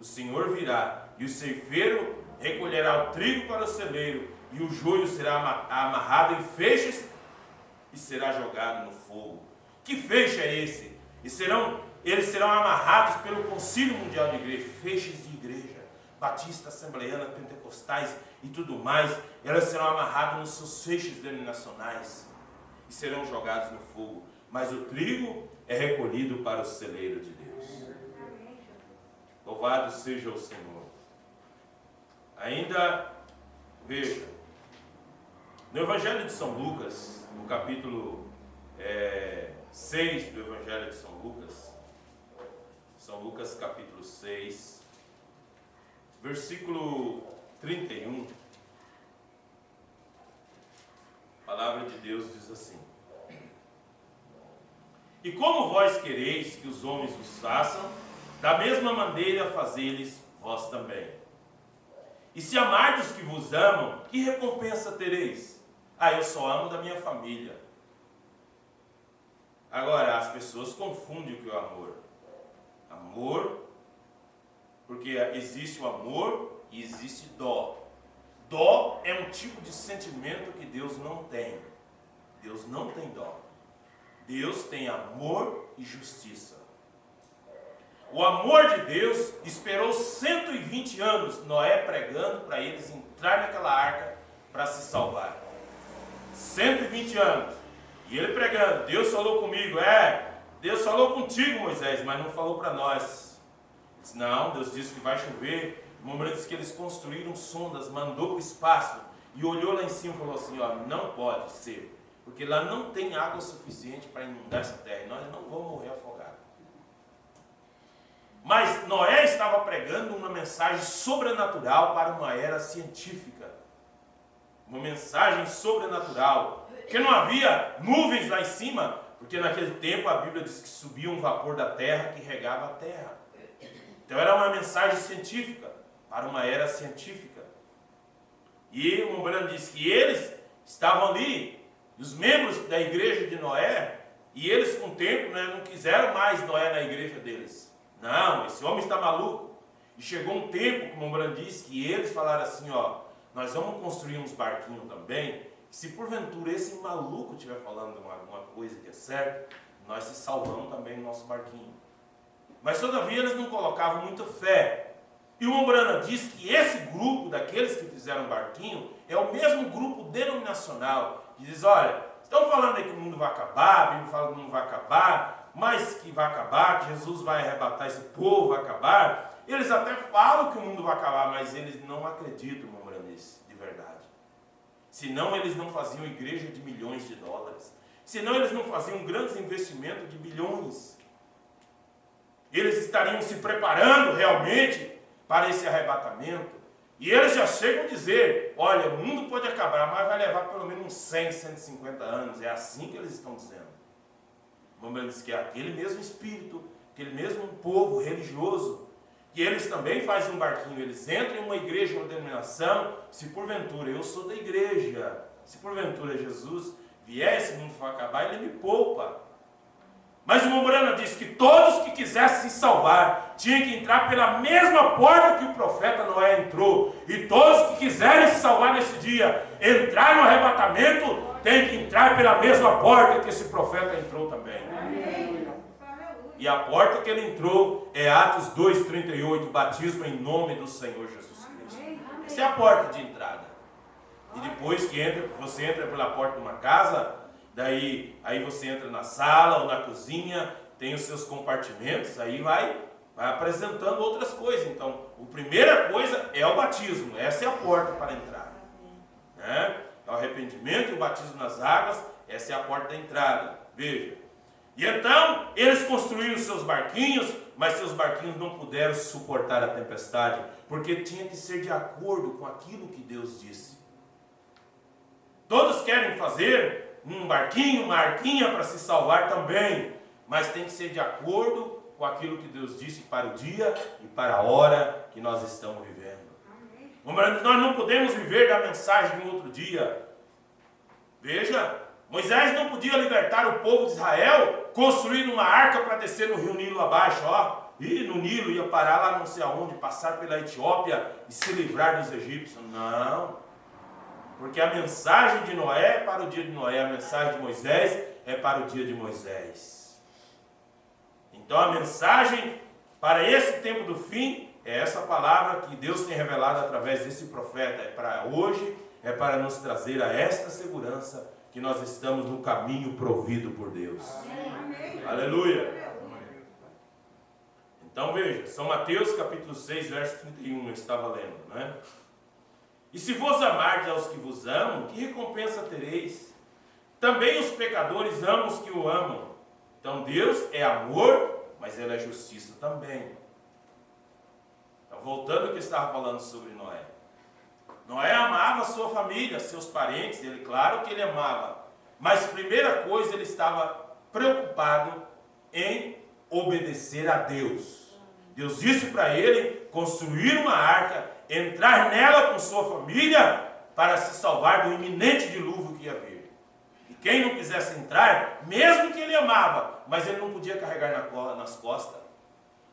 o Senhor virá e o ceifeiro recolherá o trigo para o celeiro e o joio será amarrado em feixes e será jogado no fogo. Que feixe é esse? Eles serão amarrados pelo Concílio Mundial de Igreja, feixes de igreja. batistas, assembleianas, pentecostais e tudo mais, elas serão amarradas nos seus feixes denominacionais e serão jogados no fogo. Mas o trigo é recolhido para o celeiro de Deus. Louvado seja o Senhor. Ainda, veja, no Evangelho de São Lucas, no capítulo 6 do Evangelho de São Lucas capítulo 6, versículo 31, a palavra de Deus diz assim: e como vós quereis que os homens vos façam, da mesma maneira fazei-lhes vós também. E se amardes os que vos amam, que recompensa tereis? Eu só amo da minha família. Agora, as pessoas confundem o que é o amor. Amor, porque existe o amor e existe dó. Dó é um tipo de sentimento que Deus não tem. Deus não tem dó. Deus tem amor e justiça. O amor de Deus esperou 120 anos Noé pregando para eles entrar naquela arca para se salvar. 120 anos. E ele pregando, Deus falou comigo, Deus falou contigo, Moisés, mas não falou para nós. Disse, não, Deus disse que vai chover. No momento disse que eles construíram sondas, mandou para o espaço e olhou lá em cima e falou assim, não pode ser, porque lá não tem água suficiente para inundar essa terra e nós não vamos morrer afogados. Mas Noé estava pregando uma mensagem sobrenatural para uma era científica. Uma mensagem sobrenatural. Porque não havia nuvens lá em cima, porque naquele tempo a Bíblia diz que subia um vapor da terra que regava a terra. Então era uma mensagem científica, para uma era científica. E o Mombrano diz que eles estavam ali, os membros da igreja de Noé, e eles com o tempo não quiseram mais Noé na igreja deles. Não, esse homem está maluco. E chegou um tempo, como o Mombrano diz, que eles falaram assim, nós vamos construir uns barquinhos também, se porventura esse maluco estiver falando alguma coisa que é certa, nós se salvamos também no nosso barquinho. Mas todavia eles não colocavam muita fé. E o Mombrana diz que esse grupo daqueles que fizeram barquinho é o mesmo grupo denominacional, que diz, olha, estão falando aí que o mundo vai acabar, a Bíblia fala que o mundo vai acabar, mas que vai acabar, que Jesus vai arrebatar esse povo, vai acabar. Eles até falam que o mundo vai acabar, mas eles não acreditam, Mombrana diz, de verdade. Senão eles não faziam igreja de milhões de dólares. Senão eles não faziam grandes investimentos de bilhões. Eles estariam se preparando realmente para esse arrebatamento. E eles já chegam a dizer, olha, o mundo pode acabar, mas vai levar pelo menos uns 100, 150 anos. É assim que eles estão dizendo. Vamos dizer que é aquele mesmo espírito, aquele mesmo povo religioso, que eles também fazem um barquinho, eles entram em uma igreja, uma denominação, se porventura eu sou da igreja, se porventura Jesus vier, esse mundo for acabar, ele me poupa. Mas o Mombrana diz que todos que quisessem se salvar tinham que entrar pela mesma porta que o profeta Noé entrou. E todos que quiserem se salvar nesse dia, entrar no arrebatamento, tem que entrar pela mesma porta que esse profeta entrou também. E a porta que ele entrou é Atos 2,38, batismo em nome do Senhor Jesus Cristo. Essa é a porta de entrada. E depois que você entra pela porta de uma casa, aí você entra na sala ou na cozinha, tem os seus compartimentos, aí vai apresentando outras coisas. Então, a primeira coisa é o batismo, essa é a porta para entrar. Né? É o arrependimento e o batismo nas águas, essa é a porta da entrada. Veja. E então, eles construíram seus barquinhos, mas seus barquinhos não puderam suportar a tempestade, porque tinha que ser de acordo com aquilo que Deus disse. Todos querem fazer um barquinho, uma arquinha para se salvar também, mas tem que ser de acordo com aquilo que Deus disse para o dia e para a hora que nós estamos vivendo. Nós não podemos viver da mensagem de um outro dia. Veja, Moisés não podia libertar o povo de Israel construindo uma arca para descer no rio Nilo abaixo, e no Nilo ia parar lá não sei aonde, passar pela Etiópia e se livrar dos egípcios. Não, porque a mensagem de Noé é para o dia de Noé, a mensagem de Moisés é para o dia de Moisés. Então a mensagem para esse tempo do fim é essa palavra que Deus tem revelado através desse profeta. É para hoje, é para nos trazer a esta segurança que nós estamos no caminho provido por Deus. Amém. Aleluia. Então veja, São Mateus capítulo 6, verso 31, eu estava lendo, né? E se vos amardes aos que vos amam, que recompensa tereis? Também os pecadores amam os que o amam. Então Deus é amor, mas Ele é justiça também. Então voltando ao que eu estava falando sobre Noé. Noé amava a sua família, seus parentes, ele, claro que ele amava. Mas primeira coisa, ele estava preocupado em obedecer a Deus. Deus disse para ele construir uma arca, entrar nela com sua família para se salvar do iminente dilúvio que ia vir. E quem não quisesse entrar, mesmo que ele amava, mas ele não podia carregar nas costas.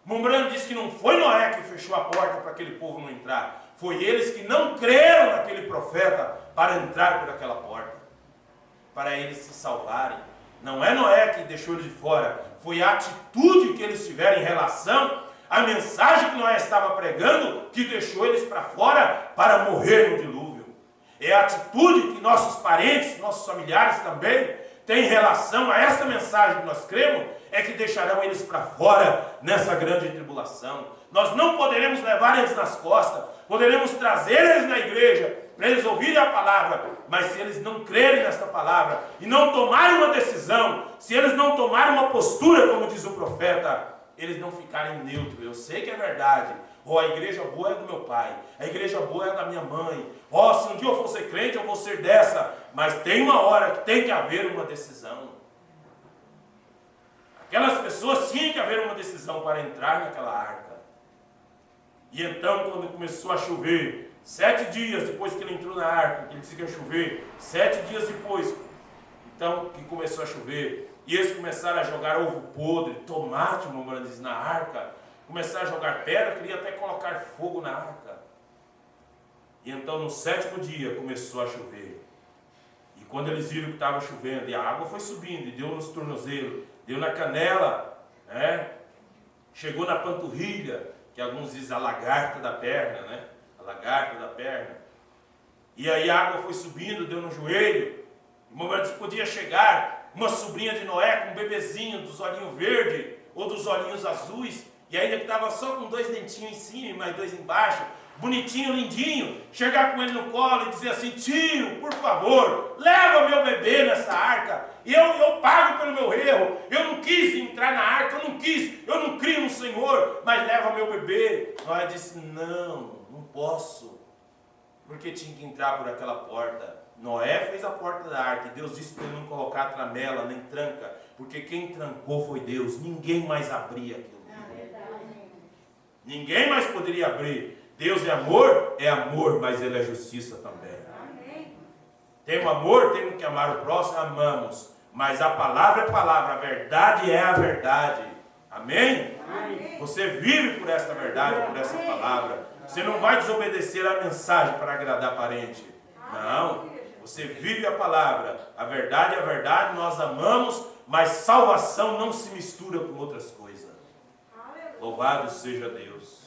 Mumbrano disse que não foi Noé que fechou a porta para aquele povo não entrar. Foi eles que não creram naquele profeta para entrar por aquela porta. Para eles se salvarem. Não é Noé que deixou eles de fora. Foi a atitude que eles tiveram em relação à mensagem que Noé estava pregando que deixou eles para fora para morrer no dilúvio. É a atitude que nossos parentes, nossos familiares também têm em relação a essa mensagem que nós cremos, é que deixarão eles para fora nessa grande tribulação. Nós não poderemos levar eles nas costas, poderemos trazer eles na igreja, para eles ouvirem a palavra, mas se eles não crerem nesta palavra, e não tomarem uma decisão, se eles não tomarem uma postura, como diz o profeta, eles não ficarem neutros. Eu sei que é verdade, a igreja boa é do meu pai, a igreja boa é da minha mãe, se um dia eu for ser crente, eu vou ser dessa, mas tem uma hora que tem que haver uma decisão. Aquelas pessoas tinham que haver uma decisão para entrar naquela arca. E então, quando começou a chover, 7 dias depois que ele entrou na arca, que ele disse que ia chover, 7 dias depois, então, que começou a chover, e eles começaram a jogar ovo podre, tomate, diz, na arca, começaram a jogar pedra, queria até colocar fogo na arca. E então, no 7º dia, começou a chover. E quando eles viram que estava chovendo, e a água foi subindo, e deu nos tornozelos, deu na canela, né? Chegou na panturrilha, que alguns dizem a lagarta da perna, né? A lagarta da perna. E aí a água foi subindo, deu no joelho. No momento que podia chegar uma sobrinha de Noé com um bebezinho dos olhinhos verdes ou dos olhinhos azuis, e ainda que estava só com 2 dentinhos em cima e mais 2 embaixo, bonitinho, lindinho, chegar com ele no colo e dizer assim: tio, por favor, leva meu bebê nessa arca, eu pago pelo meu erro, eu não quis entrar na arca, eu não crio no Senhor, mas leva meu bebê. Noé disse: não posso, porque tinha que entrar por aquela porta. Noé fez a porta da arca, e Deus disse para ele não colocar tramela, nem tranca, porque quem trancou foi Deus, ninguém mais abria aquilo. Ninguém mais poderia abrir. Deus é amor, mas Ele é justiça também. Amém. Temos amor, temos que amar o próximo, amamos. Mas a palavra é palavra, a verdade é a verdade. Amém? Amém. Você vive por essa verdade, por essa palavra. Você não vai desobedecer a mensagem para agradar parente. Não. Você vive a palavra. A verdade é a verdade, nós amamos, mas salvação não se mistura com outras coisas. Louvado seja Deus.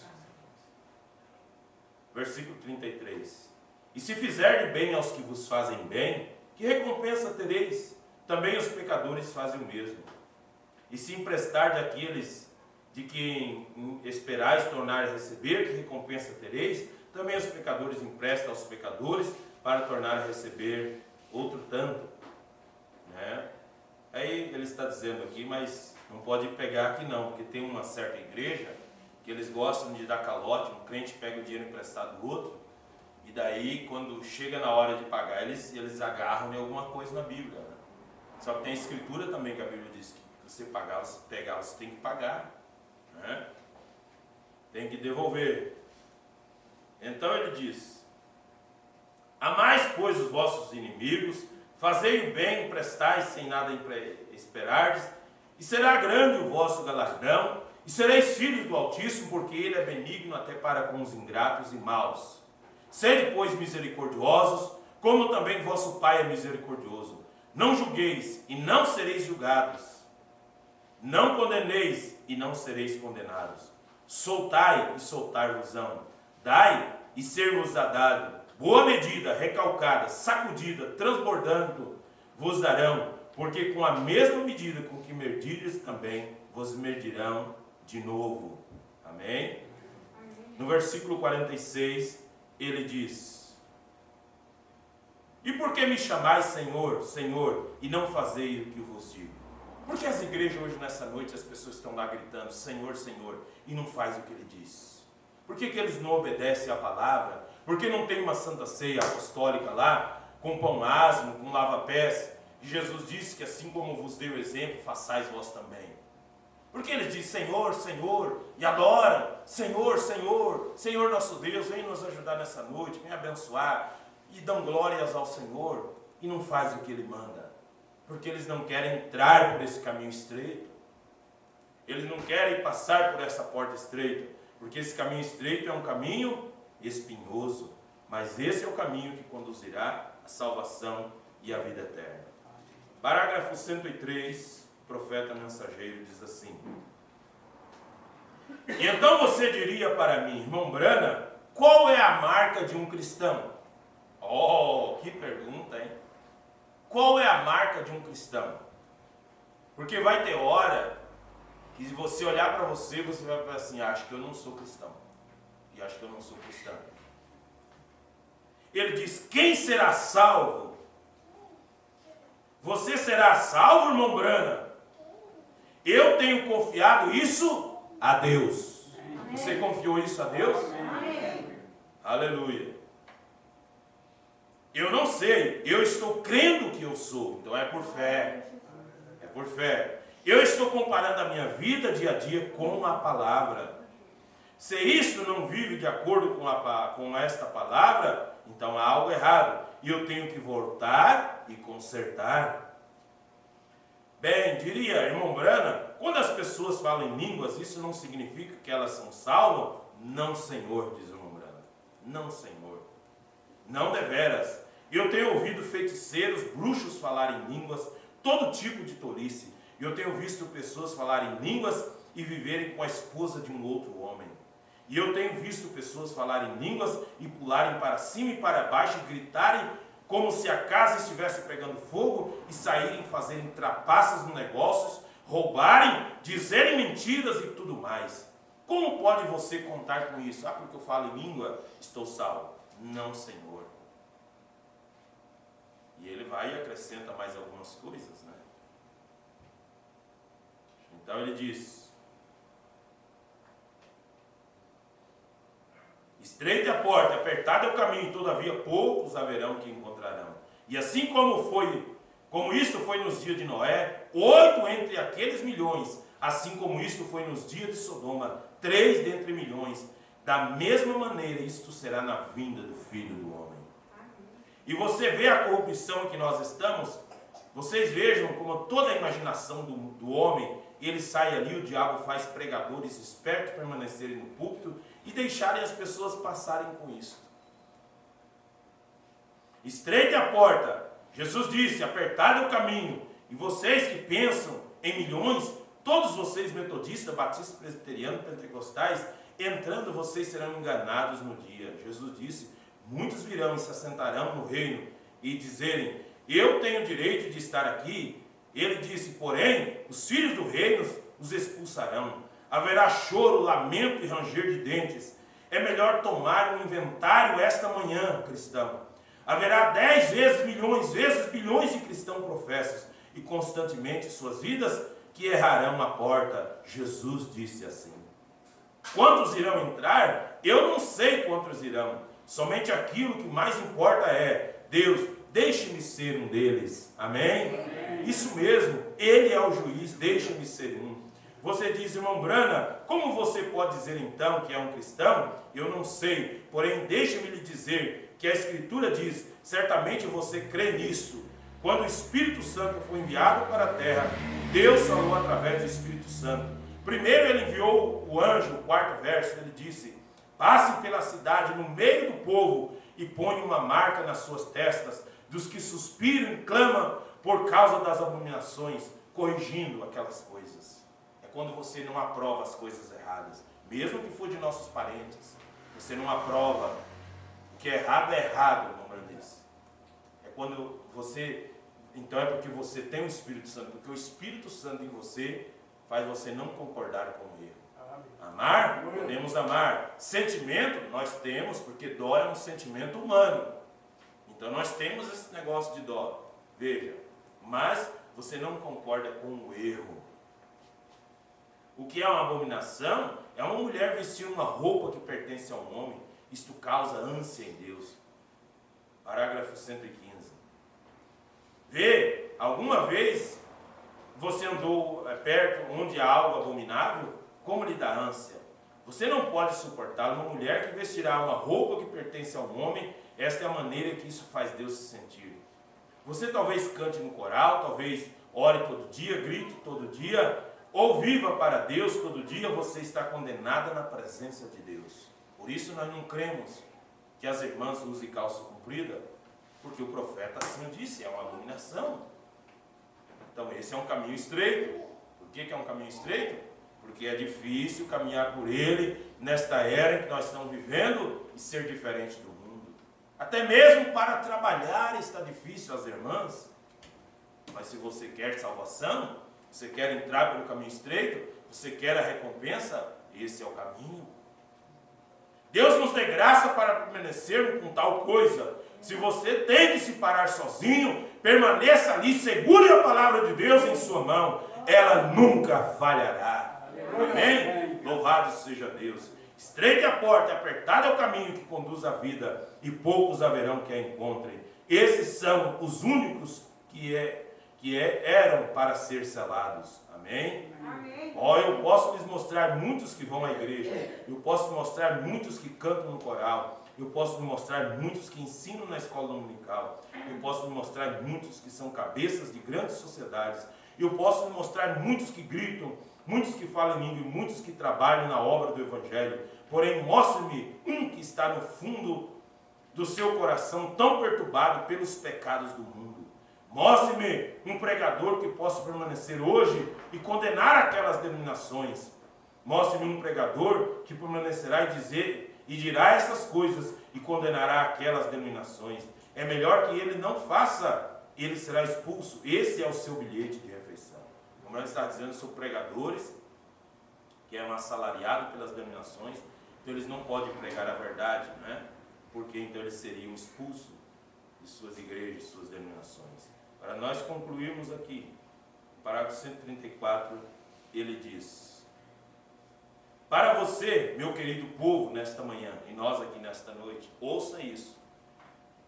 Versículo 33. E se fizerdes bem aos que vos fazem bem, que recompensa tereis? Também os pecadores fazem o mesmo. E se emprestardes àqueles de quem esperais tornar a receber, que recompensa tereis? Também os pecadores emprestam aos pecadores para tornar a receber outro tanto. Né? Aí ele está dizendo aqui, mas não pode pegar aqui não, porque tem uma certa igreja que eles gostam de dar calote, um crente pega o dinheiro emprestado do outro, e daí quando chega na hora de pagar, eles agarram em alguma coisa na Bíblia. Né? Só que tem escritura também que a Bíblia diz que você pegar, você tem que pagar. Né? Tem que devolver. Então ele diz: amais, pois, os vossos inimigos, fazei o bem, emprestais sem nada esperardes, e será grande o vosso galardão, e sereis filhos do Altíssimo, porque Ele é benigno até para com os ingratos e maus. Sede, pois, misericordiosos, como também vosso Pai é misericordioso. Não julgueis, e não sereis julgados. Não condeneis, e não sereis condenados. Soltai e soltar-vos-ão. Dai e ser-vos-á dado. Boa medida, recalcada, sacudida, transbordando, vos darão. Porque com a mesma medida com que medirdes também, vos medirão de novo. Amém? No versículo 46, ele diz: e por que me chamais Senhor, Senhor, e não fazei o que vos digo? Porque as igrejas hoje, nessa noite, as pessoas estão lá gritando Senhor, Senhor, e não faz o que ele diz? Por que eles não obedecem à palavra? Por que não tem uma santa ceia apostólica lá, com pão asmo, com lava-pés? E Jesus disse que assim como vos dei o exemplo, façais vós também. Porque eles dizem Senhor, Senhor, e adoram, Senhor, Senhor, Senhor nosso Deus, vem nos ajudar nessa noite, vem abençoar, e dão glórias ao Senhor, e não faz o que Ele manda, porque eles não querem entrar por esse caminho estreito, eles não querem passar por essa porta estreita, porque esse caminho estreito é um caminho espinhoso, mas esse é o caminho que conduzirá à salvação e à vida eterna. Parágrafo 103, o profeta mensageiro diz assim: e então você diria para mim, irmão Brana, qual é a marca de um cristão? Oh, que pergunta, hein? Qual é a marca de um cristão? Porque vai ter hora que se você olhar para você, você vai falar assim, acho que eu não sou cristão. E acho que eu não sou cristão. Ele diz, quem será salvo? Você será salvo, irmão Brana? Eu tenho confiado isso a Deus. Você confiou isso a Deus? Aleluia. Eu não sei, eu estou crendo que eu sou, então é por fé, é por fé. Eu estou comparando a minha vida dia a dia com a palavra. Se isso não vive de acordo com esta palavra, então há algo errado. E eu tenho que voltar e consertar. Bem, diria irmão Brana, quando as pessoas falam em línguas, isso não significa que elas são salvas? Não, Senhor, diz o irmão Brana. Não, Senhor. Não deveras. Eu tenho ouvido feiticeiros, bruxos falarem línguas, todo tipo de tolice. Eu tenho visto pessoas falarem línguas e viverem com a esposa de um outro homem. E eu tenho visto pessoas falarem línguas e pularem para cima e para baixo e gritarem como se a casa estivesse pegando fogo e saírem fazerem trapaças nos negócios, roubarem, dizerem mentiras e tudo mais. Como pode você contar com isso? Ah, porque eu falo em língua, estou salvo. Não, Senhor. E ele vai e acrescenta mais algumas coisas, né? Então ele diz, estreita a porta, apertado é o caminho, todavia poucos haverão que encontrarão. E assim como isto foi nos dias de Noé, 8 entre aqueles milhões, assim como isto foi nos dias de Sodoma, 3 dentre milhões, da mesma maneira isto será na vinda do Filho do Homem. E você vê a corrupção em que nós estamos, vocês vejam como toda a imaginação do homem, ele sai ali, o diabo faz pregadores espertos permanecerem no púlpito e deixarem as pessoas passarem com isso. Estreite a porta, Jesus disse, apertado é o caminho, e vocês que pensam em milhões, todos vocês metodistas, batistas, presbiterianos, pentecostais, entrando vocês serão enganados no dia. Jesus disse, muitos virão e se assentarão no reino e dizerem, eu tenho direito de estar aqui. Ele disse, porém, os filhos do reino os expulsarão. Haverá choro, lamento e ranger de dentes. É melhor tomar um inventário esta manhã, cristão. Haverá 10 vezes, milhões vezes, bilhões de cristãos professos e constantemente suas vidas que errarão a porta. Jesus disse assim. Quantos irão entrar? Eu não sei quantos irão. Somente aquilo que mais importa é, Deus, deixe-me ser um deles. Amém? Amém? Isso mesmo, Ele é o juiz, deixe-me ser um. Você diz, irmão Brana, como você pode dizer então que é um cristão? Eu não sei, porém deixe-me lhe dizer que a Escritura diz, certamente você crê nisso. Quando o Espírito Santo foi enviado para a terra, Deus falou através do Espírito Santo. Primeiro ele enviou o anjo, o 4º verso, ele disse, passe pela cidade no meio do povo e ponha uma marca nas suas testas dos que suspiram e clamam por causa das abominações, corrigindo aquelas coisas. É quando você não aprova as coisas erradas. mesmo que for de nossos parentes. Você não aprova. O que é errado, irmão Brandes. É quando você... Então é porque você tem o Espírito Santo, porque o Espírito Santo em você faz você não concordar com o erro. Amar, podemos amar. Sentimento, nós temos, porque dó é um sentimento humano. Então nós temos esse negócio de dó. Veja, mas você não concorda com o erro. O que é uma abominação é uma mulher vestir uma roupa que pertence a um homem. Isto causa ânsia em Deus. Parágrafo 115. Vê, alguma vez você andou perto onde há algo abominável? Como lhe dá ânsia? Você não pode suportar uma mulher que vestirá uma roupa que pertence a um homem. Esta é a maneira que isso faz Deus se sentir. Você talvez cante no coral, talvez ore todo dia, grite todo dia, ou viva para Deus todo dia. Você está condenada na presença de Deus. Por isso nós não cremos que as irmãs usem calça comprida, porque o profeta assim o disse, é uma abominação. Então esse é um caminho estreito. Por que é um caminho estreito? Porque é difícil caminhar por ele nesta era em que nós estamos vivendo e ser diferente do mundo. Até mesmo para trabalhar está difícil, as irmãs. Mas se você quer salvação, você quer entrar pelo caminho estreito, você quer a recompensa, esse é o caminho. Deus nos dê graça para permanecer com tal coisa. Se você tem que se parar sozinho, permaneça ali, segure a palavra de Deus em sua mão. Ela nunca falhará. Amém? Louvado seja Deus. Estreita é a porta, apertado é o caminho que conduz à vida, e poucos haverão que a encontrem. Esses são os únicos que eram para ser selados. Amém? Amém. Eu posso lhes mostrar muitos que vão à igreja. Eu posso mostrar muitos que cantam no coral. Eu posso mostrar muitos que ensinam na escola dominical. Eu posso mostrar muitos que são cabeças de grandes sociedades. Eu posso mostrar muitos que gritam, muitos que falam em língua, muitos que trabalham na obra do Evangelho. Porém, mostre-me um que está no fundo do seu coração tão perturbado pelos pecados do mundo. Mostre-me um pregador que possa permanecer hoje e condenar aquelas denominações. Mostre-me um pregador que permanecerá e dirá essas coisas e condenará aquelas denominações. É melhor que ele não faça, ele será expulso. Esse é o seu bilhete de refeição. Como ele está dizendo, são pregadores que eram assalariados pelas denominações, então eles não podem pregar a verdade, né? Porque então eles seriam expulsos de suas igrejas, de suas denominações. Para nós concluirmos aqui, no parágrafo 134, ele diz: para você, meu querido povo, nesta manhã, e nós aqui nesta noite, ouça isso.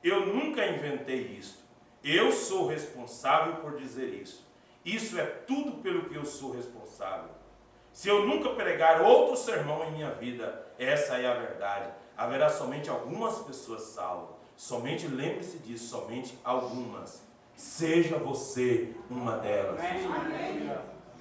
Eu nunca inventei isto. Eu sou responsável por dizer isso. Isso é tudo pelo que eu sou responsável. Se eu nunca pregar outro sermão em minha vida, essa é a verdade. Haverá somente algumas pessoas salvas. Somente lembre-se disso, somente algumas. Seja você uma delas.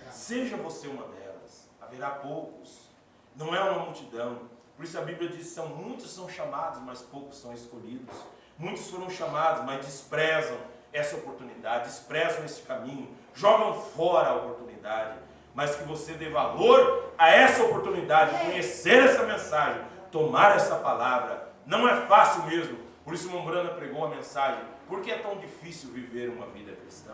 Seja você uma delas. Haverá poucos. Não é uma multidão. Por isso a Bíblia diz que muitos são chamados, mas poucos são escolhidos. Muitos foram chamados, mas desprezam essa oportunidade, desprezam esse caminho, jogam fora a oportunidade. Mas que você dê valor a essa oportunidade, conhecer essa mensagem, tomar essa palavra. Não é fácil mesmo. Por isso Mombrana pregou a mensagem. Por que é tão difícil viver uma vida cristã?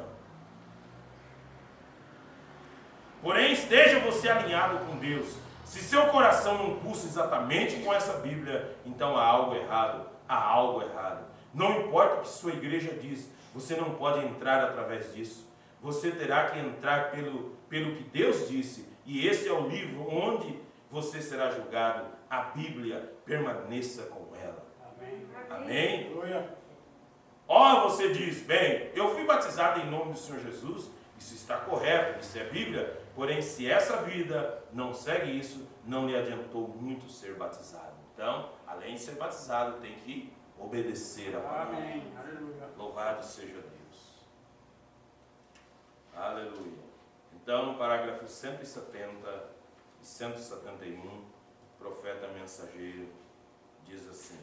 Porém, esteja você alinhado com Deus. Se seu coração não pulsa exatamente com essa Bíblia, então há algo errado. Há algo errado. Não importa o que sua igreja diz, você não pode entrar através disso. Você terá que entrar pelo que Deus disse. E esse é o livro onde você será julgado. A Bíblia, permaneça com ela. Amém? Amém? Você diz, bem, eu fui batizado em nome do Senhor Jesus. Isso está correto, isso é Bíblia. Porém, se essa vida não segue isso, não lhe adiantou muito ser batizado. Então, além de ser batizado, tem que obedecer a palavra. Amém. Aleluia. Louvado seja Deus. Aleluia. Então, no parágrafo 170 e 171, o profeta mensageiro diz assim,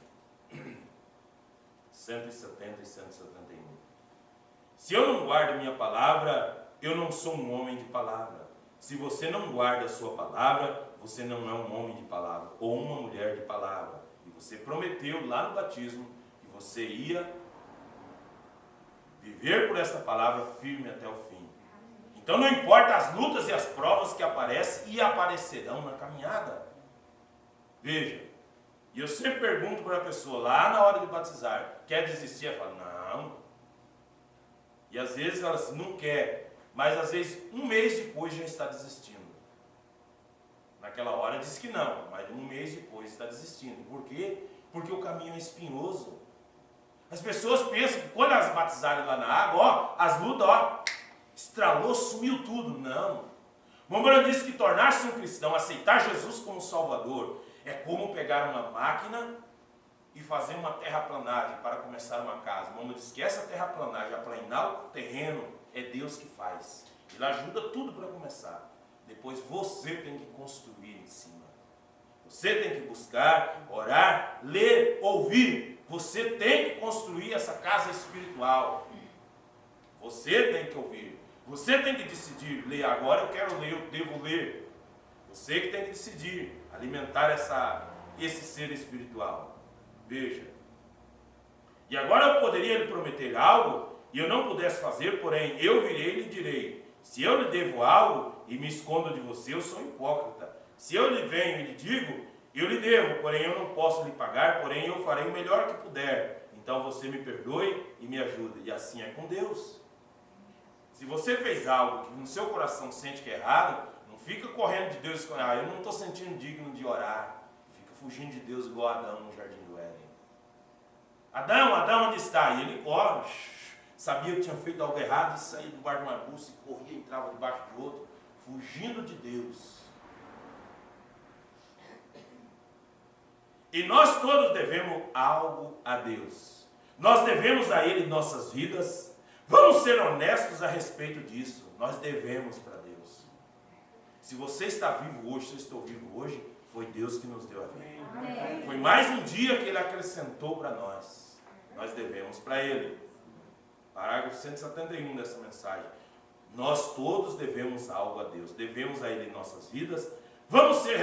170 e 171. Se eu não guardo minha palavra, eu não sou um homem de palavra. Se você não guarda a sua palavra, você não é um homem de palavra ou uma mulher de palavra. E você prometeu lá no batismo que você ia viver por essa palavra firme até o fim. Então não importa as lutas e as provas que aparecem e aparecerão na caminhada. Veja, e eu sempre pergunto para a pessoa lá na hora de batizar, quer desistir? Ela fala, não. E às vezes ela não quer, mas às vezes um mês depois já está desistindo. Naquela hora diz que não, mas um mês depois está desistindo. Por quê? Porque o caminho é espinhoso. As pessoas pensam que quando elas batizarem lá na água, as lutas, estralou, sumiu tudo. Não. Mombran disse que tornar-se um cristão, aceitar Jesus como Salvador, é como pegar uma máquina e fazer uma terraplanagem para começar uma casa. Mombran disse que essa terraplanagem, aplanar o terreno, é Deus que faz. Ele ajuda tudo para começar. Depois você tem que construir em cima. Você tem que buscar, orar, ler, ouvir. Você tem que construir essa casa espiritual. Você tem que ouvir. Você tem que decidir. Ler agora, eu quero ler, eu devo ler. Você que tem que decidir. Alimentar esse ser espiritual. Veja. E agora eu poderia lhe prometer algo e eu não pudesse fazer, porém eu virei e lhe direi. Se eu lhe devo algo e me escondo de você, eu sou hipócrita. Se eu lhe venho e lhe digo, eu lhe devo, porém eu não posso lhe pagar, porém eu farei o melhor que puder. Então você me perdoe e me ajude. E assim é com Deus. Se você fez algo que no seu coração sente que é errado, não fica correndo de Deus e eu não estou sentindo digno de orar. Fica fugindo de Deus igual Adão no jardim do Éden. Adão, onde está? E ele corre. Sabia que tinha feito algo errado e saía debaixo de uma arbusto e corria e entrava debaixo de outro, fugindo de Deus. E nós todos devemos algo a Deus. Nós devemos a Ele nossas vidas. Vamos ser honestos a respeito disso. Nós devemos para Deus. Se você está vivo hoje, se eu estou vivo hoje, foi Deus que nos deu a vida. Amém. Foi mais um dia que Ele acrescentou para nós. Nós devemos para Ele. Parágrafo 171 dessa mensagem. Nós todos devemos algo a Deus. Devemos a Ele nossas vidas. Vamos ser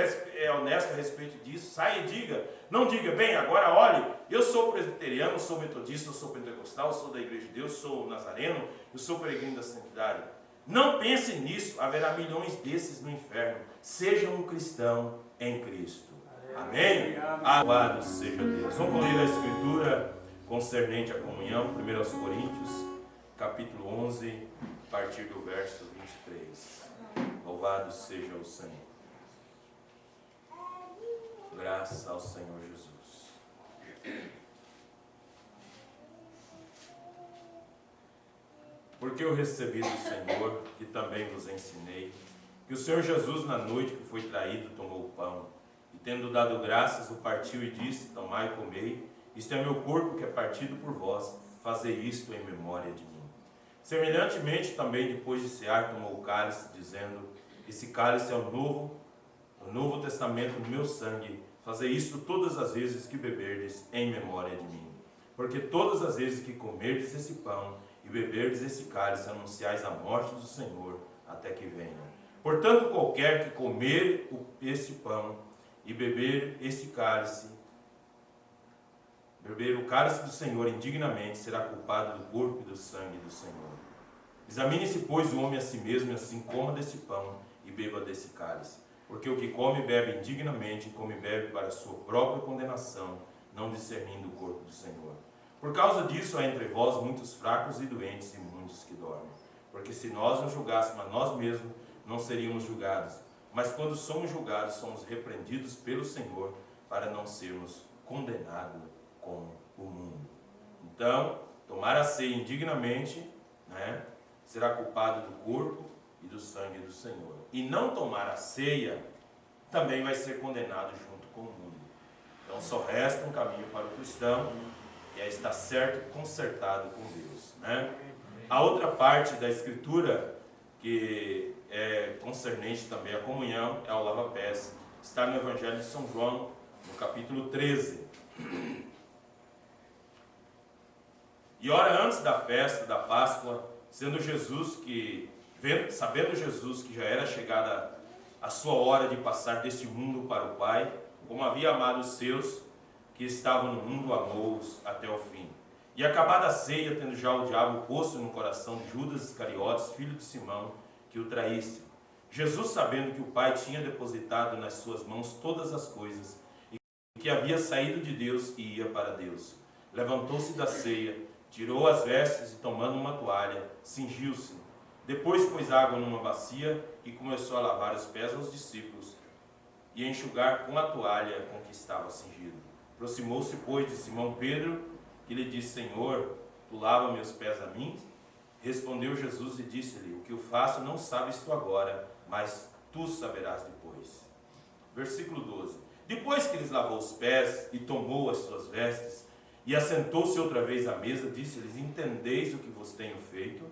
honestos a respeito disso. Saia e diga. Não diga, bem, agora olhe, eu sou presbiteriano, sou metodista, eu sou pentecostal, eu sou da Igreja de Deus, sou nazareno, eu sou peregrino da santidade. Não pense nisso, haverá milhões desses no inferno. Seja um cristão em Cristo. Amém? Louvado seja Deus. Vamos ler a Escritura concernente à comunhão, 1 Coríntios, capítulo 11, a partir do verso 23. Louvado seja o Senhor. Graças ao Senhor Jesus. Porque eu recebi do Senhor, que também vos ensinei, que o Senhor Jesus, na noite que foi traído, tomou o pão, e tendo dado graças, o partiu e disse, tomai e comei, isto é meu corpo que é partido por vós, fazei isto em memória de mim. Semelhantemente, também depois de cear, tomou o cálice, dizendo, esse cálice é o Novo Testamento do meu sangue, fazei isto todas as vezes que beberdes em memória de mim. Porque todas as vezes que comerdes esse pão e beberdes esse cálice, anunciais a morte do Senhor até que venha. Portanto, qualquer que comer esse pão e beber esse cálice, beber o cálice do Senhor indignamente, será culpado do corpo e do sangue do Senhor. Examine-se, pois, o homem a si mesmo, e assim coma desse pão e beba desse cálice. Porque o que come e bebe indignamente, come e bebe para a sua própria condenação, não discernindo o corpo do Senhor. Por causa disso há entre vós muitos fracos e doentes e muitos que dormem. Porque se nós nos julgássemos a nós mesmos, não seríamos julgados. Mas quando somos julgados, somos repreendidos pelo Senhor, para não sermos condenados com o mundo. Então, tomar a ceia indignamente, será culpado do corpo e do sangue do Senhor. E não tomar a ceia também vai ser condenado junto com o mundo. Então só resta um caminho para o cristão, que é estar certo e consertado com Deus. A outra parte da Escritura, que é concernente também à comunhão, é o lava-pés. Está no Evangelho de São João, no capítulo 13. E ora antes da festa da Páscoa, sabendo Jesus que já era chegada a sua hora de passar deste mundo para o Pai, como havia amado os seus que estavam no mundo, amou-os até o fim. E acabada a ceia, tendo já o diabo posto no coração de Judas Iscariotes, filho de Simão, que o traísse, Jesus, sabendo que o Pai tinha depositado nas suas mãos todas as coisas, e que havia saído de Deus e ia para Deus, levantou-se da ceia, tirou as vestes e, tomando uma toalha, cingiu-se. Depois pôs água numa bacia e começou a lavar os pés aos discípulos e a enxugar com a toalha com que estava cingido. Aproximou-se, pois, de Simão Pedro, que lhe disse: Senhor, tu lava meus pés a mim? Respondeu Jesus e disse-lhe: O que eu faço não sabes tu agora, mas tu saberás depois. Versículo 12. Depois que lhes lavou os pés e tomou as suas vestes e assentou-se outra vez à mesa, disse-lhes: Entendeis o que vos tenho feito?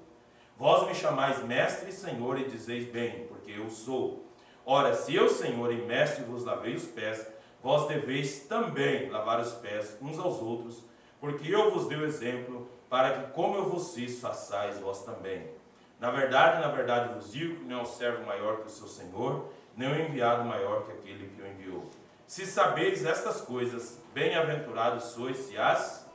Vós me chamais mestre e senhor e dizeis bem, porque eu sou. Ora, se eu, Senhor e mestre, vos lavei os pés, vós deveis também lavar os pés uns aos outros, porque eu vos dei o exemplo, para que como eu vos fiz, façais vós também. Na verdade vos digo que não é um servo maior que o seu Senhor, nem um enviado maior que aquele que o enviou. Se sabeis estas coisas, bem-aventurados sois se as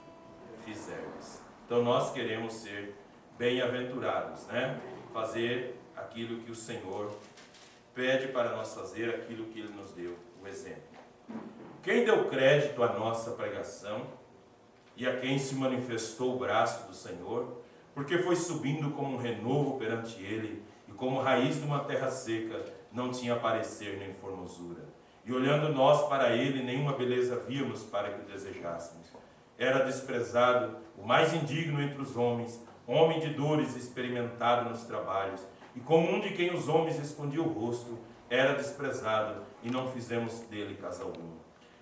fizerdes. Então nós queremos ser bem-aventurados, né? Fazer aquilo que o Senhor pede para nós fazer, aquilo que Ele nos deu, o exemplo. Quem deu crédito à nossa pregação e a quem se manifestou o braço do Senhor, porque foi subindo como um renovo perante Ele, e como raiz de uma terra seca, não tinha parecer nem formosura. E olhando nós para Ele, nenhuma beleza víamos para que o desejássemos. Era desprezado, o mais indigno entre os homens, homem de dores, experimentado nos trabalhos, e como um de quem os homens escondiam o rosto, era desprezado, e não fizemos dele caso algum.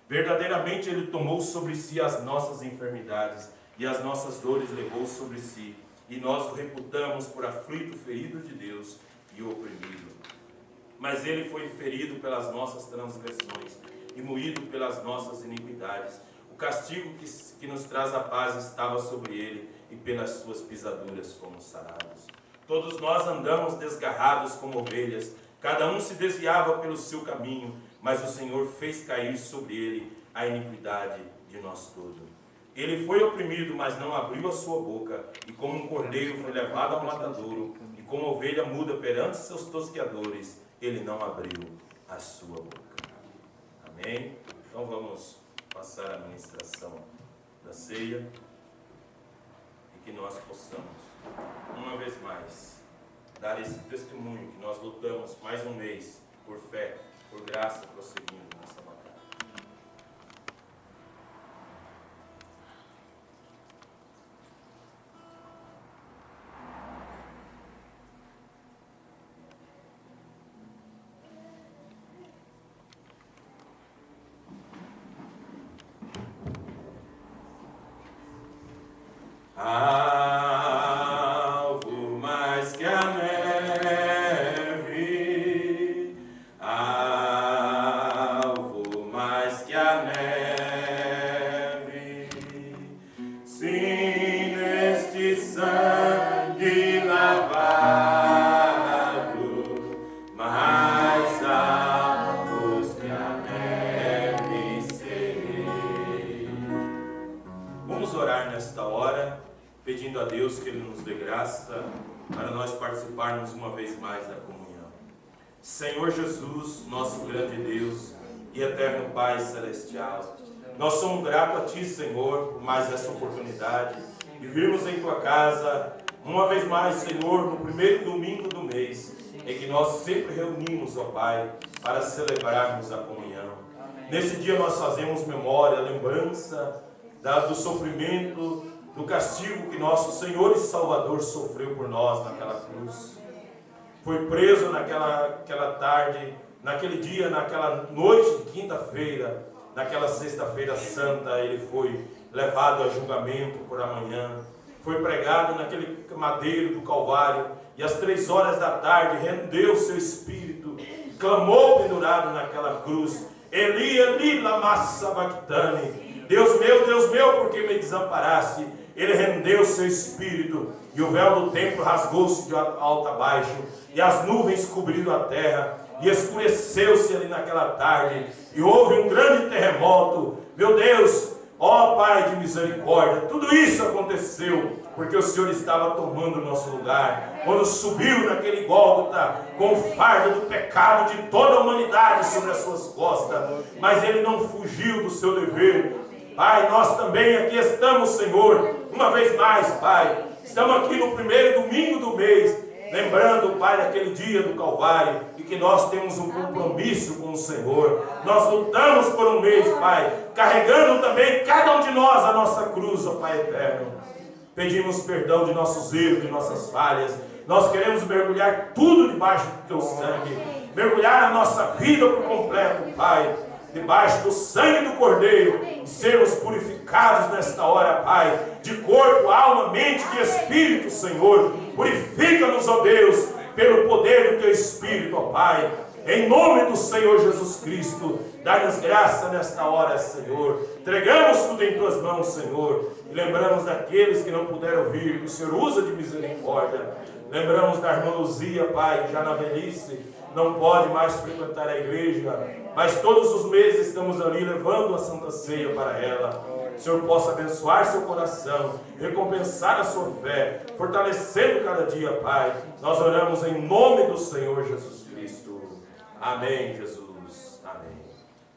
Verdadeiramente Ele tomou sobre si as nossas enfermidades, e as nossas dores levou sobre si, e nós o reputamos por aflito, ferido de Deus e oprimido. Mas Ele foi ferido pelas nossas transgressões, e moído pelas nossas iniquidades. O castigo que nos traz a paz estava sobre Ele, e pelas suas pisaduras fomos sarados. Todos nós andamos desgarrados como ovelhas, cada um se desviava pelo seu caminho, mas o Senhor fez cair sobre ele a iniquidade de nós todos. Ele foi oprimido, mas não abriu a sua boca, e como um cordeiro foi levado ao matadouro, e como ovelha muda perante seus tosqueadores, ele não abriu a sua boca. Amém? Então vamos passar a ministração da ceia, e que nós possamos, uma vez mais, dar esse testemunho que nós lutamos mais um mês por fé, por graça, prosseguindo nessa batalha. Alvo mais que a neve, alvo mais que a neve, sim, neste sangue lavado, mais alvos que a neve serei. Vamos orar nesta hora, pedindo a Deus que Ele nos dê graça para nós participarmos uma vez mais da comunhão. Senhor Jesus, nosso grande Deus e eterno Pai Celestial, nós somos gratos a Ti, Senhor, por mais essa oportunidade de virmos em Tua casa, uma vez mais, Senhor, no primeiro domingo do mês, em que nós sempre reunimos, ó Pai, para celebrarmos a comunhão. Nesse dia nós fazemos memória, lembrança do sofrimento, do castigo que nosso Senhor e Salvador sofreu por nós naquela cruz. Foi preso naquela tarde, naquele dia, naquela noite de quinta-feira, naquela sexta-feira santa, Ele foi levado a julgamento por amanhã. Foi pregado naquele madeiro do Calvário, e às 3 da tarde rendeu seu espírito, clamou pendurado naquela cruz: Eli, Eli, lama sabachthani. Deus meu, por que me desamparaste? Ele rendeu seu espírito, e o véu do templo rasgou-se de alto a baixo, e as nuvens cobriram a terra, e escureceu-se ali naquela tarde, e houve um grande terremoto. Meu Deus, ó Pai de misericórdia, tudo isso aconteceu porque o Senhor estava tomando o nosso lugar. Quando subiu naquele Gólgota com o fardo do pecado de toda a humanidade sobre as suas costas, mas Ele não fugiu do seu dever. Pai, nós também aqui estamos, Senhor, uma vez mais, Pai, estamos aqui no primeiro domingo do mês, lembrando, Pai, daquele dia do Calvário, e que nós temos um compromisso com o Senhor. Nós lutamos por um mês, Pai, carregando também cada um de nós a nossa cruz, ó Pai eterno. Pedimos perdão de nossos erros, de nossas falhas. Nós queremos mergulhar tudo debaixo do Teu sangue, mergulhar a nossa vida por completo, Pai, debaixo do sangue do Cordeiro, e sermos purificados nesta hora, Pai, de corpo, alma, mente e espírito, Senhor. Purifica-nos, ó Deus, pelo poder do Teu Espírito, ó Pai. Em nome do Senhor Jesus Cristo, dá-nos graça nesta hora, Senhor. Entregamos tudo em Tuas mãos, Senhor. E lembramos daqueles que não puderam vir, que o Senhor usa de misericórdia. Lembramos da irmã Luzia, Pai, já na velhice, não pode mais frequentar a igreja, mas todos os meses estamos ali levando a Santa Ceia para ela. O Senhor possa abençoar seu coração, recompensar a sua fé, fortalecendo cada dia, Pai. Nós oramos em nome do Senhor Jesus Cristo. Amém, Jesus. Amém.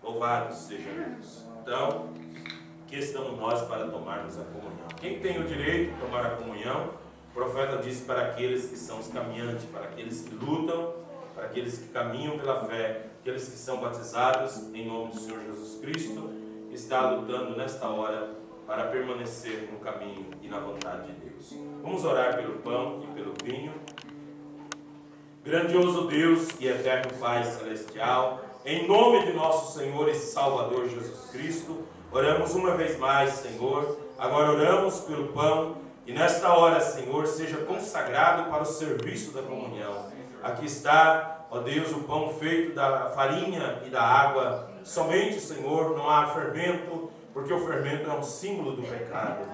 Louvado seja Deus. Então, aqui estamos nós para tomarmos a comunhão. Quem tem o direito de tomar a comunhão? O profeta disse para aqueles que são os caminhantes, para aqueles que lutam, para aqueles que caminham pela fé, aqueles que são batizados em nome do Senhor Jesus Cristo, está lutando nesta hora para permanecer no caminho e na vontade de Deus. Vamos orar pelo pão e pelo vinho. Grandioso Deus e eterno Pai Celestial, em nome de nosso Senhor e Salvador Jesus Cristo, oramos uma vez mais, Senhor. Agora oramos pelo pão e nesta hora, Senhor, seja consagrado para o serviço da comunhão. Aqui está, ó Deus, o pão feito da farinha e da água. Somente, Senhor, não há fermento, porque o fermento é um símbolo do pecado.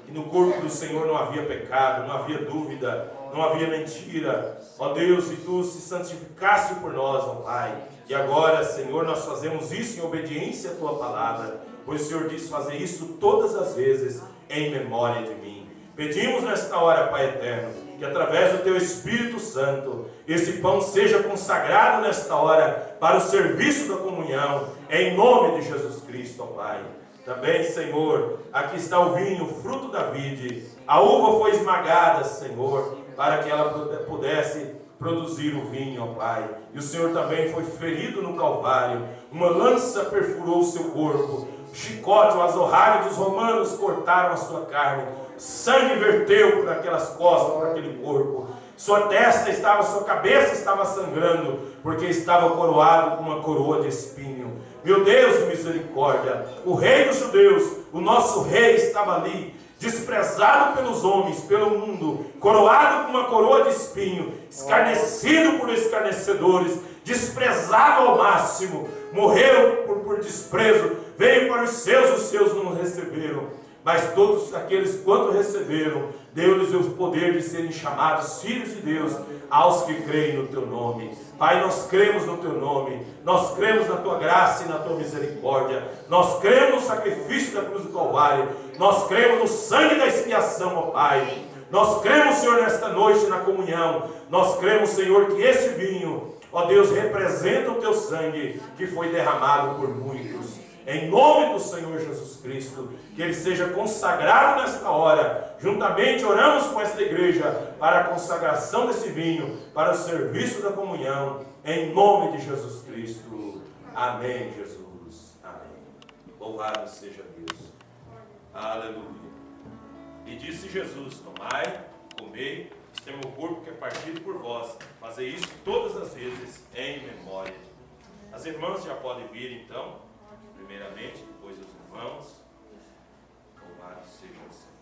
E no corpo do Senhor não havia pecado, não havia dúvida, não havia mentira. Ó Deus, e Tu se santificaste por nós, ó Pai. E agora, Senhor, nós fazemos isso em obediência à Tua palavra, pois o Senhor diz fazer isso todas as vezes em memória de mim. Pedimos nesta hora, Pai eterno, que através do Teu Espírito Santo, esse pão seja consagrado nesta hora para o serviço da comunhão, em nome de Jesus Cristo, ó Pai. Também, Senhor, aqui está o vinho, fruto da vide. A uva foi esmagada, Senhor, para que ela pudesse produzir o vinho, ó Pai. E o Senhor também foi ferido no Calvário. Uma lança perfurou o seu corpo. O chicote, o azorrague dos romanos cortaram a sua carne. Sangue verteu por aquelas costas, por aquele corpo. Sua testa estava, sua cabeça estava sangrando, porque estava coroado com uma coroa de espinho. Meu Deus de misericórdia, o rei dos judeus, o nosso rei estava ali, desprezado pelos homens, pelo mundo, coroado com uma coroa de espinho, escarnecido por escarnecedores, desprezado ao máximo, morreu por desprezo, veio para os seus não o receberam. Mas todos aqueles quanto receberam, deu-lhes o poder de serem chamados filhos de Deus, aos que creem no Teu nome. Pai, nós cremos no Teu nome, nós cremos na Tua graça e na Tua misericórdia, nós cremos no sacrifício da cruz do Calvário, nós cremos no sangue da expiação, ó Pai. Nós cremos, Senhor, nesta noite na comunhão, nós cremos, Senhor, que esse vinho, ó Deus, representa o Teu sangue que foi derramado por muitos. Em nome do Senhor Jesus Cristo, que Ele seja consagrado nesta hora. Juntamente oramos com esta igreja para a consagração desse vinho, para o serviço da comunhão, em nome de Jesus Cristo. Amém, Jesus. Amém. Louvado seja Deus. Aleluia. E disse Jesus: tomai, comei, este é meu corpo que é partido por vós. Fazei isso todas as vezes em memória. As irmãs já podem vir então. Primeiramente, depois os irmãos. Louvado seja o Senhor.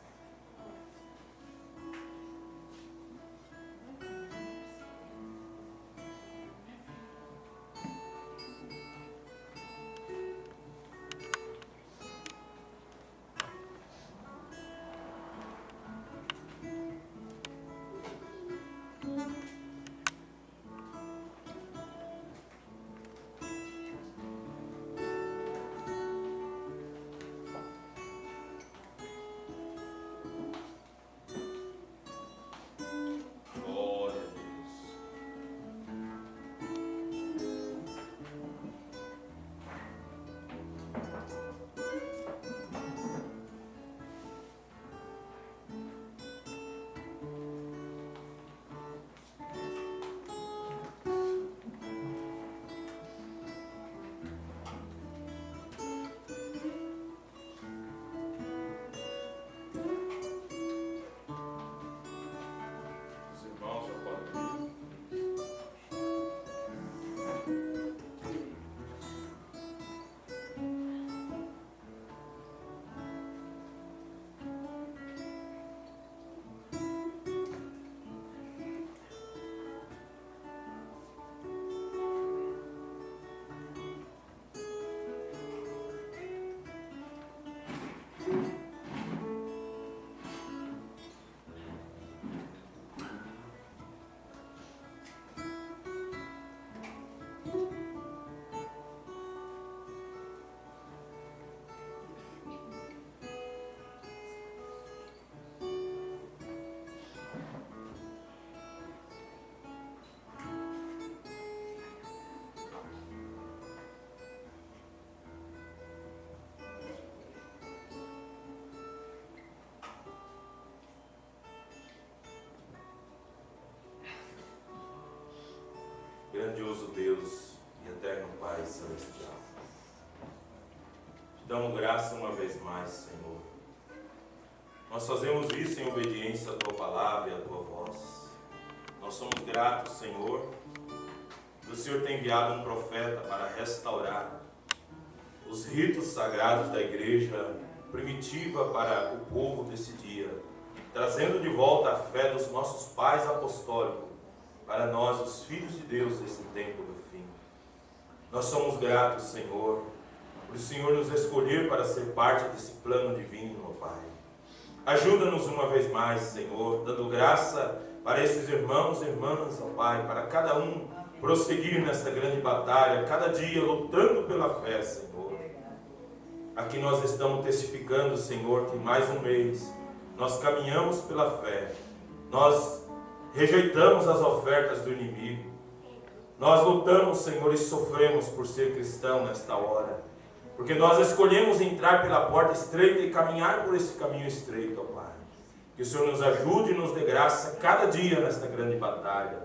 grandioso Deus e eterno Pai Celestial. Te damos graça uma vez mais, Senhor. Nós fazemos isso em obediência à Tua palavra e à Tua voz. Nós somos gratos, Senhor, que o Senhor tem enviado um profeta para restaurar os ritos sagrados da igreja primitiva para o povo desse dia, trazendo de volta a fé dos nossos pais apostólicos para nós, os filhos de Deus, desse tempo do fim. Nós somos gratos, Senhor, por o Senhor nos escolher para ser parte desse plano divino, ó Pai. Ajuda-nos uma vez mais, Senhor, dando graça para esses irmãos e irmãs, ó Pai, para cada um prosseguir nessa grande batalha, cada dia lutando pela fé, Senhor. Aqui nós estamos testificando, Senhor, que mais um mês nós caminhamos pela fé, nós rejeitamos as ofertas do inimigo, nós lutamos, Senhor, e sofremos por ser cristão nesta hora, porque nós escolhemos entrar pela porta estreita e caminhar por esse caminho estreito, ó Pai. Que o Senhor nos ajude e nos dê graça cada dia nesta grande batalha.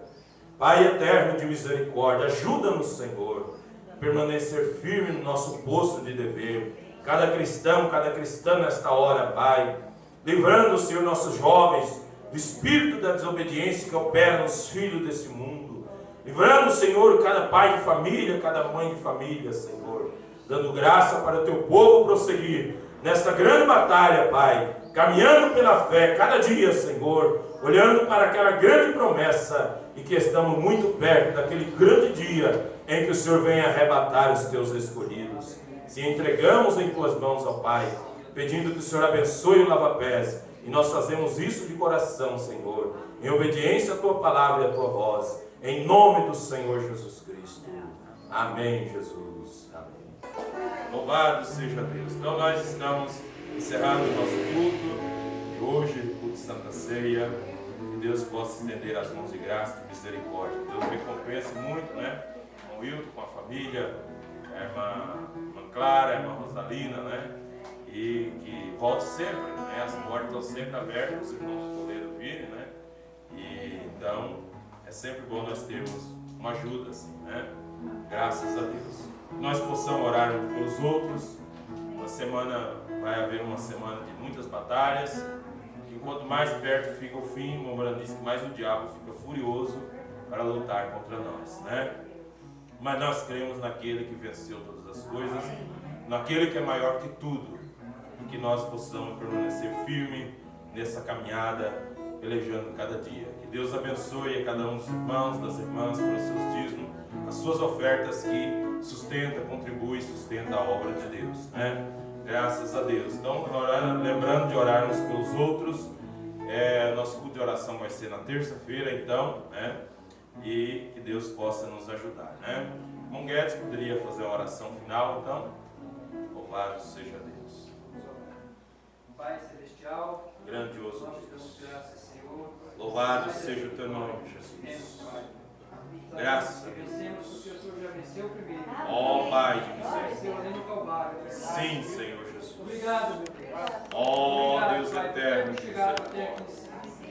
Pai eterno de misericórdia, ajuda-nos, Senhor, a permanecer firme no nosso posto de dever. Cada cristão, cada cristã nesta hora, Pai, livrando, Senhor, nossos jovens do espírito da desobediência que opera nos filhos desse mundo. Livrando, Senhor, cada pai de família, cada mãe de família, Senhor. Dando graça para o Teu povo prosseguir nesta grande batalha, Pai. Caminhando pela fé cada dia, Senhor. Olhando para aquela grande promessa e que estamos muito perto daquele grande dia em que o Senhor vem arrebatar os Teus escolhidos. Se entregamos em Tuas mãos, ó Pai, pedindo que o Senhor abençoe o lava-pés. E nós fazemos isso de coração, Senhor, em obediência à Tua palavra e à Tua voz, em nome do Senhor Jesus Cristo. Amém, Jesus. Amém. Louvado seja Deus. Então nós estamos encerrando o nosso culto de hoje, culto de Santa Ceia. Que Deus possa estender as mãos de graça e misericórdia. Deus recompense muito, né? Com o Wilton, com a família, a irmã Clara, a irmã Rosalina, né? E que volte sempre, né? As portas estão sempre abertas, os irmãos poderem vir, né? E então é sempre bom nós termos uma ajuda assim, né? Graças a Deus. Nós possamos orar uns pelos outros. Uma semana, vai haver uma semana de muitas batalhas. Que quanto mais perto fica o fim, o Mombra diz que mais o diabo fica furioso para lutar contra nós, né? Mas nós cremos naquele que venceu todas as coisas, naquele que é maior que tudo. Que nós possamos permanecer firme nessa caminhada, pelejando cada dia. Que Deus abençoe a cada um dos irmãos, das irmãs, pelos seus dízimos, as suas ofertas que sustenta, contribui, sustenta a obra de Deus, né? Graças a Deus. Então, lembrando de orarmos pelos outros, nosso culto de oração vai ser na terça-feira, então, né? E que Deus possa nos ajudar, né? Irmão Guedes poderia fazer uma oração final, então? Louvado seja Deus. Pai Celestial, Grandioso nós te damos Deus. graças, Senhor. Louvado seja o Teu nome, Jesus. Graças a Deus. Vencemos porque o Senhor já venceu primeiro. Ó Pai de Venceu misericórdia. ali no Calvário. Sim, Senhor Jesus. Obrigado, meu Deus. Ó Obrigado, Deus Pai, eterno por de termos chegado até aqui. misericórdia.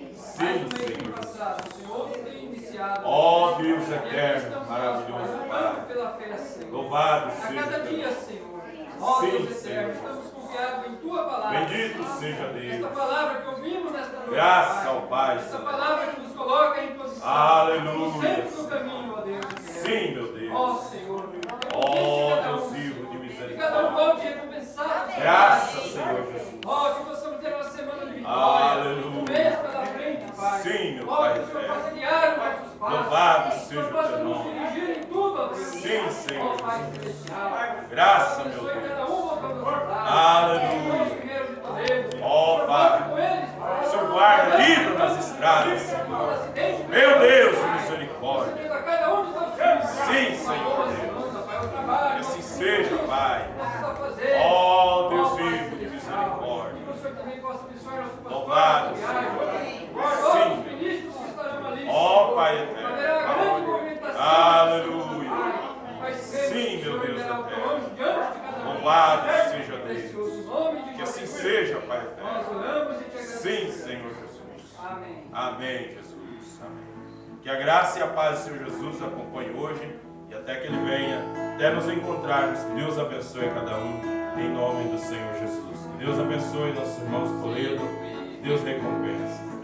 Mais Sim, um mês tem Senhor Jesus. passado, o Senhor tem iniciado. Ó Deus E aqui eterno, estamos maravilhoso nós, Pai. lutando pela fé, Senhor. Louvado A seja cada Teu dia, nome. Senhor. Ó Sim, Deus Senhor. eterno, estamos confiados em Tua palavra. Bendito seja Esta Deus. palavra que ouvimos nesta noite. Graças ao Pai. Esta palavra que nos coloca em posição. Aleluia. Sempre no caminho, ó Deus. Sim, meu Deus. Ó Senhor, meu Deus. Ó Cada um, Deus vivo de que cada um misericórdia. volte recompensado. Graças, Senhor Jesus. Ó, que possamos ter uma semana de vitória. Aleluia. Um mês pela frente, Pai. Sim, meu Ó, Pai que o Senhor eterno. possa guiar os nossos passos. Louvado Que o Senhor seja o possa Teu nos nome. dirigir em tudo, ó Deus. Sim, Senhor Ó Pai Jesus. celestial. Graça, meu Abençoe Deus. cada um voltando aos altares. Aleluia. Os guerreiros de poder. Ó, O Senhor Pai. volte com eles, Pai. O Senhor guarda, livra nas estradas, Livre Senhor. dos acidentes, Meu Deus de Pai. misericórdia. Concedendo a cada um dos nossos filhos. Sim, Senhor Boa Deus. semana, Pai, o trabalho. Que assim seja, Pai. Ó Ó Deus vivo de misericórdia. Que o Senhor também possa abençoar nosso pastor. Louvado nossa seja viagem. Deus. Guarda Sim, os ministros que estarão ali. Ó Senhor. Pai eterno. Haverá grande movimentação. Aleluia. Mas Sim, meu Deus eterno. eterno. Louvado seja Deus. Que Que assim seja, Pai Nós eterno. oramos e te agradecemos. Sim, Senhor Jesus. Amém. Amém, Jesus. Amém. Que a graça e a paz do Senhor Jesus acompanhe hoje e até que Ele venha, até nos encontrarmos. Que Deus abençoe cada um, em nome do Senhor Jesus. Que Deus abençoe nossos irmãos Toledo. Deus recompense.